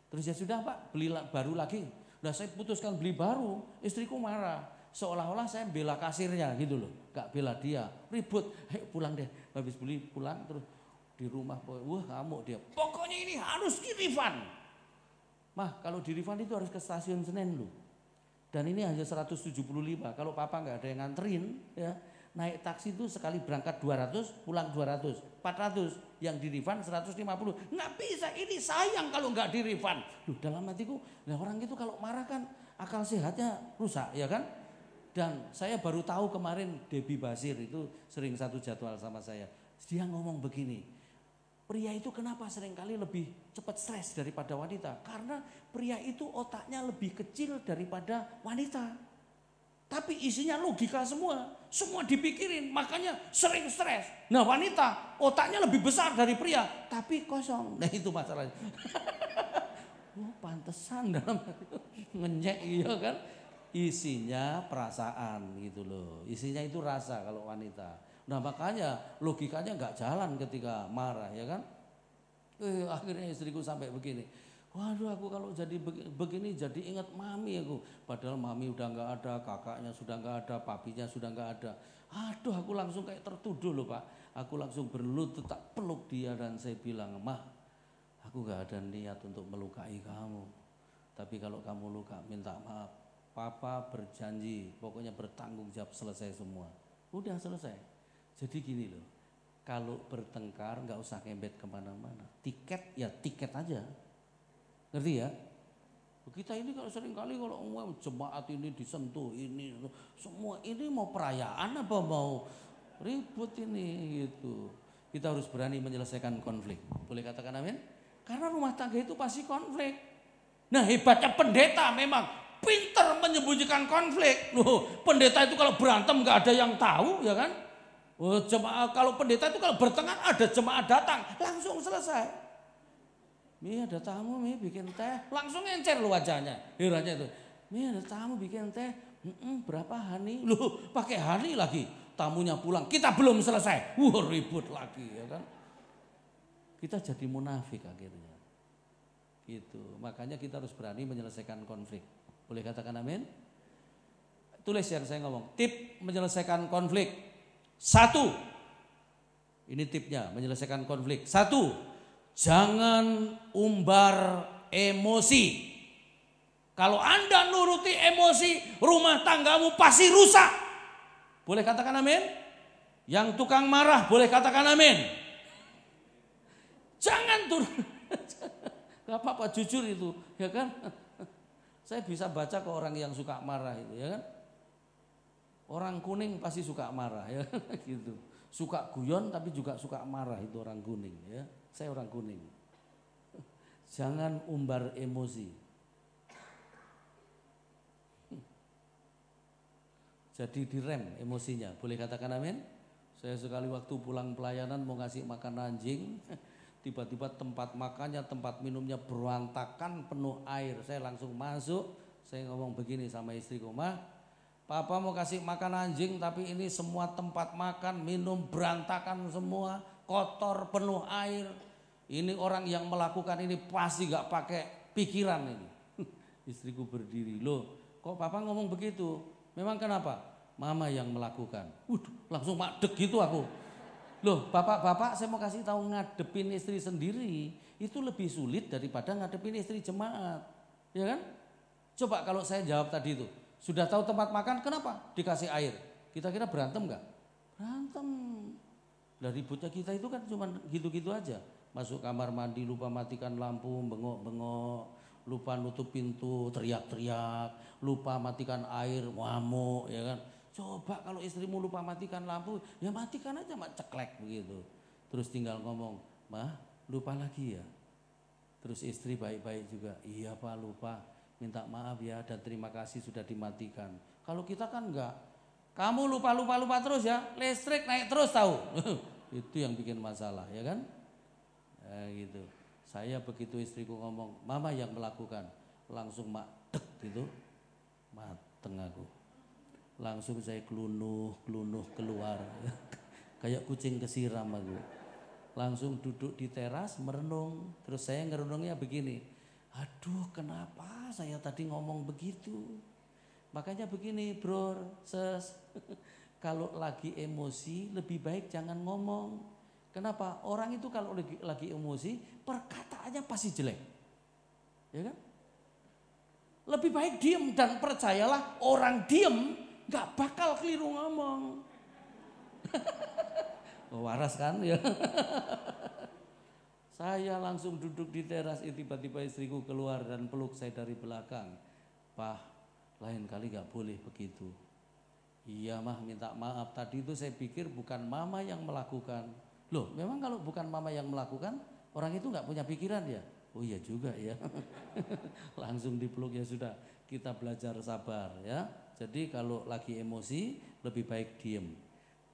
Terus ya sudah Pak, beli baru lagi. Nah saya putuskan beli baru, istriku marah. Seolah-olah saya bela kasirnya gitu loh, gak bela dia. Ribut, ayo pulang deh, habis beli pulang terus. Di rumah, wah ngamuk dia. Pokoknya ini harus di refund. Mah kalau di refund itu harus ke stasiun Senen loh. Dan ini hanya 175. Kalau Papa nggak ada yang nganterin, ya naik taksi itu sekali berangkat 200, pulang 200, 400. Yang di refund 150. Nggak bisa. Ini sayang kalau nggak di refund. Loh, dalam hatiku, nah orang itu kalau marah kan akal sehatnya rusak, ya kan? Dan saya baru tahu kemarin Debbie Basir itu sering satu jadwal sama saya. Dia ngomong begini. Pria itu kenapa seringkali lebih cepat stres daripada wanita? Karena pria itu otaknya lebih kecil daripada wanita. Tapi isinya logika semua. Semua dipikirin, makanya sering stres. Nah wanita otaknya lebih besar dari pria, tapi kosong. Nah itu masalahnya. Pantesan dalam ngenyek iya kan. Isinya perasaan gitu loh. Isinya itu rasa kalau wanita. Nah makanya logikanya nggak jalan ketika marah ya kan. Akhirnya istriku sampai begini. Waduh aku kalau jadi begini jadi ingat mami aku. Padahal mami udah nggak ada, kakaknya sudah nggak ada, papinya sudah nggak ada. Aduh aku langsung kayak tertuduh loh Pak. Aku langsung berlutut tak peluk dia dan saya bilang, Mah aku nggak ada niat untuk melukai kamu. Tapi kalau kamu luka minta maaf. Papa berjanji pokoknya bertanggung jawab selesai semua. Udah selesai. Jadi gini loh, kalau bertengkar nggak usah ngembet kemana-mana. Tiket ya tiket aja, ngerti ya? Kita ini kalau sering kali kalau jemaat ini disentuh ini semua ini mau perayaan apa mau ribut ini gitu. Kita harus berani menyelesaikan konflik. Boleh katakan amin? Karena rumah tangga itu pasti konflik. Nah hebatnya pendeta memang pinter menyembunyikan konflik. Loh, pendeta itu kalau berantem nggak ada yang tahu ya kan? Oh, jemaah kalau pendeta itu kalau bertengkar ada jemaah datang langsung selesai. Mi ada tamu mi bikin teh langsung encer lu wajahnya. Herannya itu. Mir, tamu bikin teh, berapa hani? Loh, pakai hani lagi. Tamunya pulang, kita belum selesai. Ribut lagi ya kan. Kita jadi munafik akhirnya. Gitu. Makanya kita harus berani menyelesaikan konflik. Boleh katakan amin? Tulis yang saya ngomong. Tip menyelesaikan konflik. 1. Ini tipnya menyelesaikan konflik. 1. Jangan umbar emosi. Kalau Anda nuruti emosi, rumah tanggamu pasti rusak. Boleh katakan amin? Yang tukang marah boleh katakan amin. Jangan turun. Gak apa-apa, jujur itu, ya kan? Saya bisa baca ke orang yang suka marah itu, ya kan? Orang kuning pasti suka marah, ya gitu. Suka guyon tapi juga suka marah itu orang kuning, ya. Saya orang kuning. Jangan umbar emosi. Jadi direm emosinya, boleh katakan amin? Saya sekali waktu pulang pelayanan mau ngasih makan anjing, tiba-tiba tempat makannya, tempat minumnya berantakan penuh air. Saya langsung masuk, saya ngomong begini sama istriku, "Mah, Papa mau kasih makan anjing tapi ini semua tempat makan, minum berantakan semua, kotor, penuh air. Ini orang yang melakukan ini pasti gak pakai pikiran ini." Istriku berdiri, "Loh, kok Papa ngomong begitu? Memang kenapa?" "Mama yang melakukan." Langsung madeg gitu aku. Loh, bapak-bapak, saya mau kasih tahu, ngadepin istri sendiri itu lebih sulit daripada ngadepin istri jemaat. Ya kan? Coba kalau saya jawab tadi itu, sudah tahu tempat makan, kenapa dikasih air? Kira-kira berantem enggak? Berantem. Lah ributnya kita itu kan cuma gitu-gitu aja. Masuk kamar mandi lupa matikan lampu, bengok-bengok, lupa nutup pintu, teriak-teriak, lupa matikan air, ngamuk, ya kan? Coba kalau istrimu lupa matikan lampu, ya matikan aja, mak, ceklek begitu. Terus tinggal ngomong, "Mah, lupa lagi ya?" Terus istri baik-baik juga, "Iya Pak, lupa, minta maaf ya dan terima kasih sudah dimatikan." Kalau kita kan enggak, "Kamu lupa terus ya, listrik naik terus tahu." Itu yang bikin masalah, ya kan? Gitu. Saya begitu istriku ngomong, "Mama yang melakukan," langsung mak dek gitu, mateng aku. Langsung saya kelunuh keluar. Kayak kucing kesiram aku. Langsung duduk di teras merenung. Terus saya ngerenungnya begini. Aduh, kenapa saya tadi ngomong begitu? Makanya begini, bro, ses. Kalau lagi emosi lebih baik jangan ngomong. Kenapa? Orang itu kalau lagi emosi perkataannya pasti jelek. Ya kan? Lebih baik diem, dan percayalah orang diem gak bakal keliru ngomong. Waras kan ya. Saya langsung duduk di teras, tiba-tiba istriku keluar dan peluk saya dari belakang. "Pak, lain kali gak boleh begitu." "Iya Mah, minta maaf, tadi itu saya pikir bukan Mama yang melakukan." "Loh, memang kalau bukan Mama yang melakukan, orang itu gak punya pikiran ya?" "Oh iya juga ya." Langsung dipeluk, ya sudah, kita belajar sabar ya. Jadi kalau lagi emosi lebih baik diem.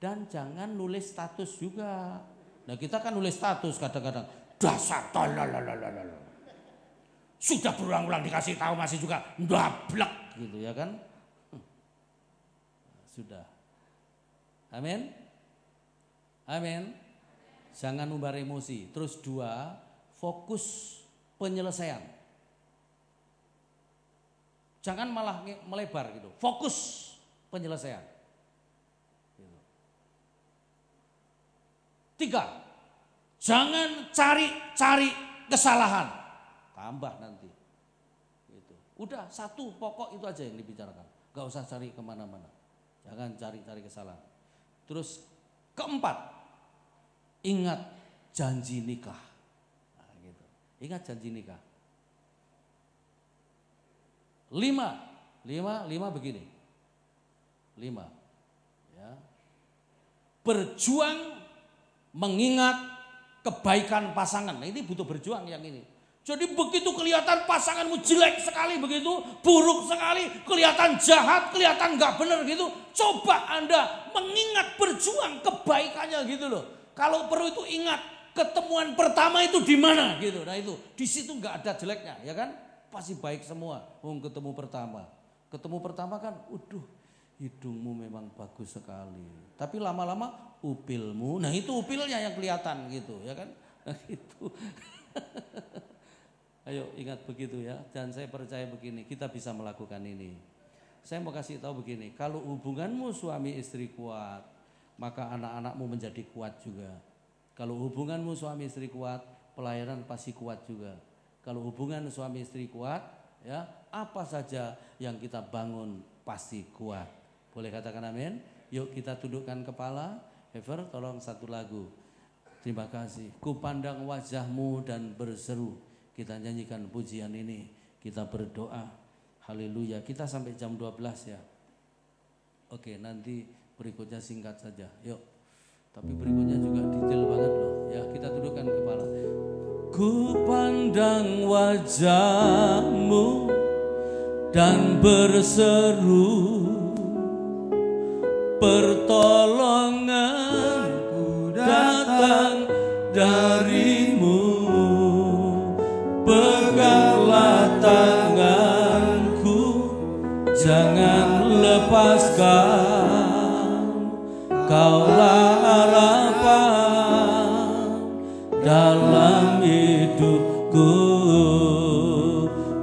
Dan jangan nulis status juga. Nah kita kan nulis status kadang-kadang, "Dasar tolol. Sudah berulang-ulang dikasih tahu masih juga ndablek," gitu ya kan. Sudah. Amin. Amin. Jangan umbar emosi. Terus 2, fokus penyelesaian. Jangan malah melebar gitu. Fokus penyelesaian. Gitu. 3, jangan cari kesalahan. Tambah nanti. Gitu. Udah 1 pokok itu aja yang dibicarakan. Gak usah cari kemana-mana. Jangan cari kesalahan. Terus 4, ingat janji nikah. Nah, gitu. Ingat janji nikah. 5 begini. 5 ya. Berjuang mengingat kebaikan pasangan. Nah, ini butuh berjuang yang ini. Jadi begitu kelihatan pasanganmu jelek sekali begitu, buruk sekali, kelihatan jahat, kelihatan nggak benar gitu, coba Anda mengingat, berjuang kebaikannya gitu loh. Kalau perlu itu ingat ketemuan pertama itu di mana gitu. Nah itu di situ nggak ada jeleknya, ya kan? Pasti baik semua ketemu pertama. Ketemu pertama kan, hidungmu memang bagus sekali. Tapi lama-lama upilmu, nah itu upilnya yang kelihatan gitu ya kan. Nah itu. Ayo ingat begitu ya. Dan saya percaya begini, kita bisa melakukan ini. Saya mau kasih tahu begini, kalau hubunganmu suami istri kuat, maka anak-anakmu menjadi kuat juga. Kalau hubunganmu suami istri kuat, pelayanan pasti kuat juga. Kalau hubungan suami istri kuat, ya apa saja yang kita bangun pasti kuat. Boleh katakan amin? Yuk kita tundukkan kepala. Ever tolong satu lagu. Terima kasih. Ku pandang wajahmu dan berseru. Kita nyanyikan pujian ini. Kita berdoa. Haleluya. Kita sampai jam 12 ya. Oke, nanti berikutnya singkat saja. Yuk. Tapi berikutnya juga detail banget loh. Ya, kita tundukkan kepala. Ku pandang wajahmu dan berseru, pertolonganku datang darimu. Peganglah tanganku, jangan lepaskan. Kaulah harapan dalam hidupku.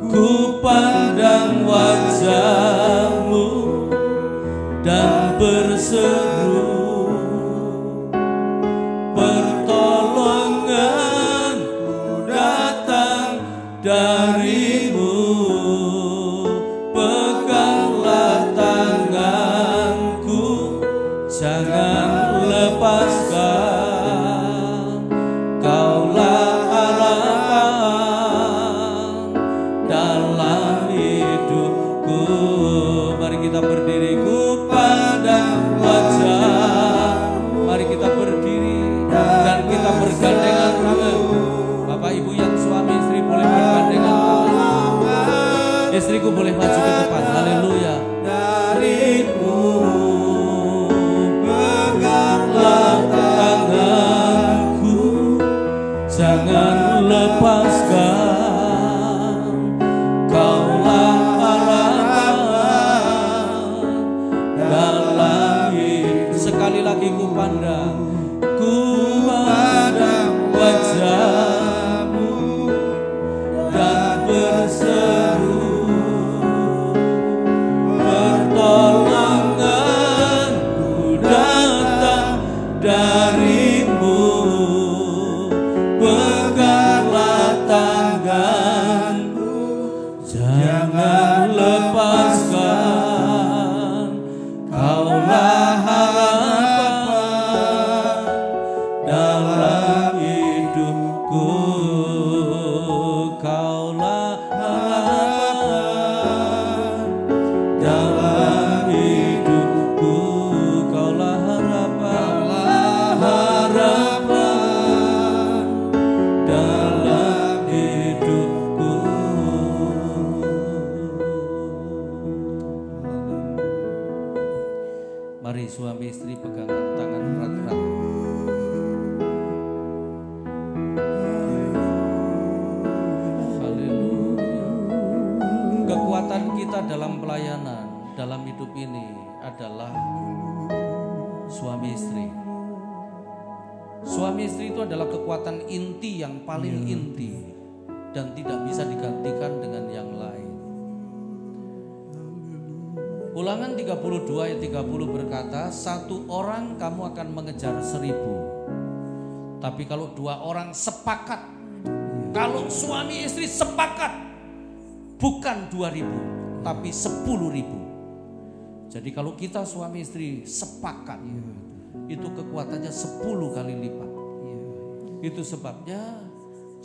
Ku pandang wajahmu dan berseru, pertolonganku datang darimu. Peganglah tanganku, jangan lepaskan. Kaulah harapan dalam hidupku. Mari kita berdiri. Ku pandang wajah. Mari kita berdiri dan kita bergandengan tangan. Bapak ibu yang suami istri boleh bergandengan tangan. Istriku boleh maju ke depan. Haleluya. Darimu peganglah tanganku, jangan lepaskan. Kaulah harapan dalam hidup. Sekali lagi ku pandang wajahmu dan berseru, pertolonganku datang darimu. Peganglah tanganku, jangan lepaskan. Kaulah harapan dalam hidupku. Kaulah harapan dalam hidupku. Kaulah harapan dalam hidupku. Mari suami istri pegangan tangan erat-erat. Haleluya. Kekuatan kita dalam pelayanan, dalam hidup ini adalah suami istri. Suami istri itu adalah kekuatan inti yang paling inti dan tidak bisa digantikan dengan yang lain. Ulangan 32 ayat 30 berkata, 1 orang kamu akan mengejar 1000. Tapi kalau 2 orang sepakat, kalau suami istri sepakat, bukan 2000 tapi 10.000. Jadi kalau kita suami istri sepakat, itu kekuatannya 10 kali lipat. Itu sebabnya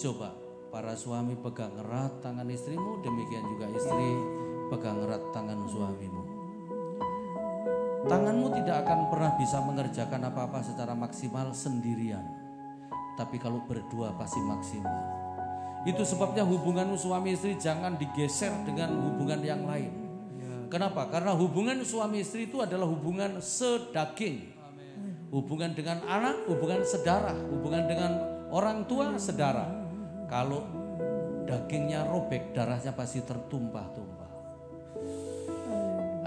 coba para suami pegang erat tangan istrimu, demikian juga istri pegang erat tangan suamimu. Tanganmu tidak akan pernah bisa mengerjakan apa-apa secara maksimal sendirian. Tapi kalau berdua pasti maksimal. Itu sebabnya hubunganmu suami istri jangan digeser dengan hubungan yang lain. Kenapa? Karena hubungan suami istri itu adalah hubungan sedaging. Hubungan dengan anak, hubungan saudara, hubungan dengan orang tua, saudara. Kalau dagingnya robek, darahnya pasti tertumpah-tumpah.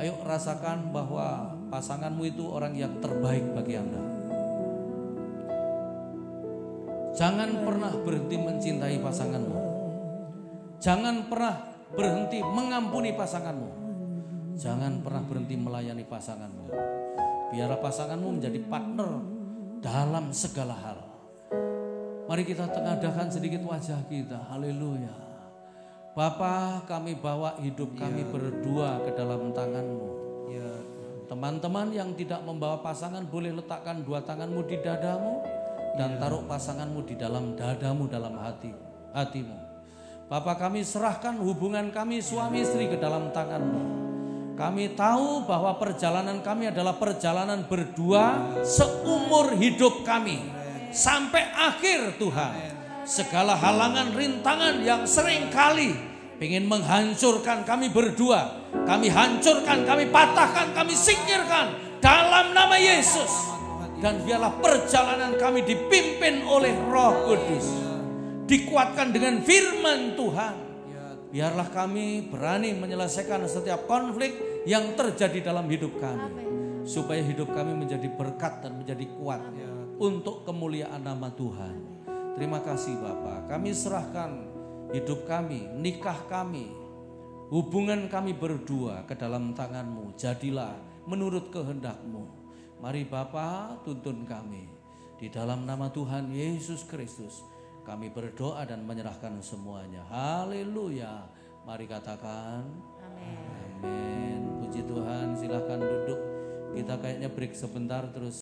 Ayo rasakan bahwa pasanganmu itu orang yang terbaik bagi Anda. Jangan pernah berhenti mencintai pasanganmu. Jangan pernah berhenti mengampuni pasanganmu. Jangan pernah berhenti melayani pasanganmu. Biarlah pasanganmu menjadi partner dalam segala hal. Mari kita tengadahkan sedikit wajah kita. Haleluya. Bapa, kami bawa hidup kami berdua ke dalam tangan-Mu. Teman-teman yang tidak membawa pasangan boleh letakkan dua tanganmu di dadamu dan taruh pasanganmu di dalam dadamu, dalam hatimu. Bapa, kami serahkan hubungan kami suami istri ke dalam tangan-Mu. Kami tahu bahwa perjalanan kami adalah perjalanan berdua seumur hidup kami. Sampai akhir Tuhan. Segala halangan rintangan yang sering kali ingin menghancurkan kami berdua, kami hancurkan, kami patahkan, kami singkirkan dalam nama Yesus. Dan biarlah perjalanan kami dipimpin oleh Roh Kudus, dikuatkan dengan firman Tuhan. Biarlah kami berani menyelesaikan setiap konflik yang terjadi dalam hidup kami. Supaya hidup kami menjadi berkat dan menjadi kuat untuk kemuliaan nama Tuhan. Terima kasih Bapa. Kami serahkan hidup kami, nikah kami, hubungan kami berdua ke dalam tangan-Mu. Jadilah menurut kehendak-Mu. Mari Bapa, tuntun kami. Di dalam nama Tuhan Yesus Kristus kami berdoa dan menyerahkan semuanya. Haleluya. Mari katakan amin. Amin. Puji Tuhan, silakan duduk. Kita kayaknya break sebentar terus.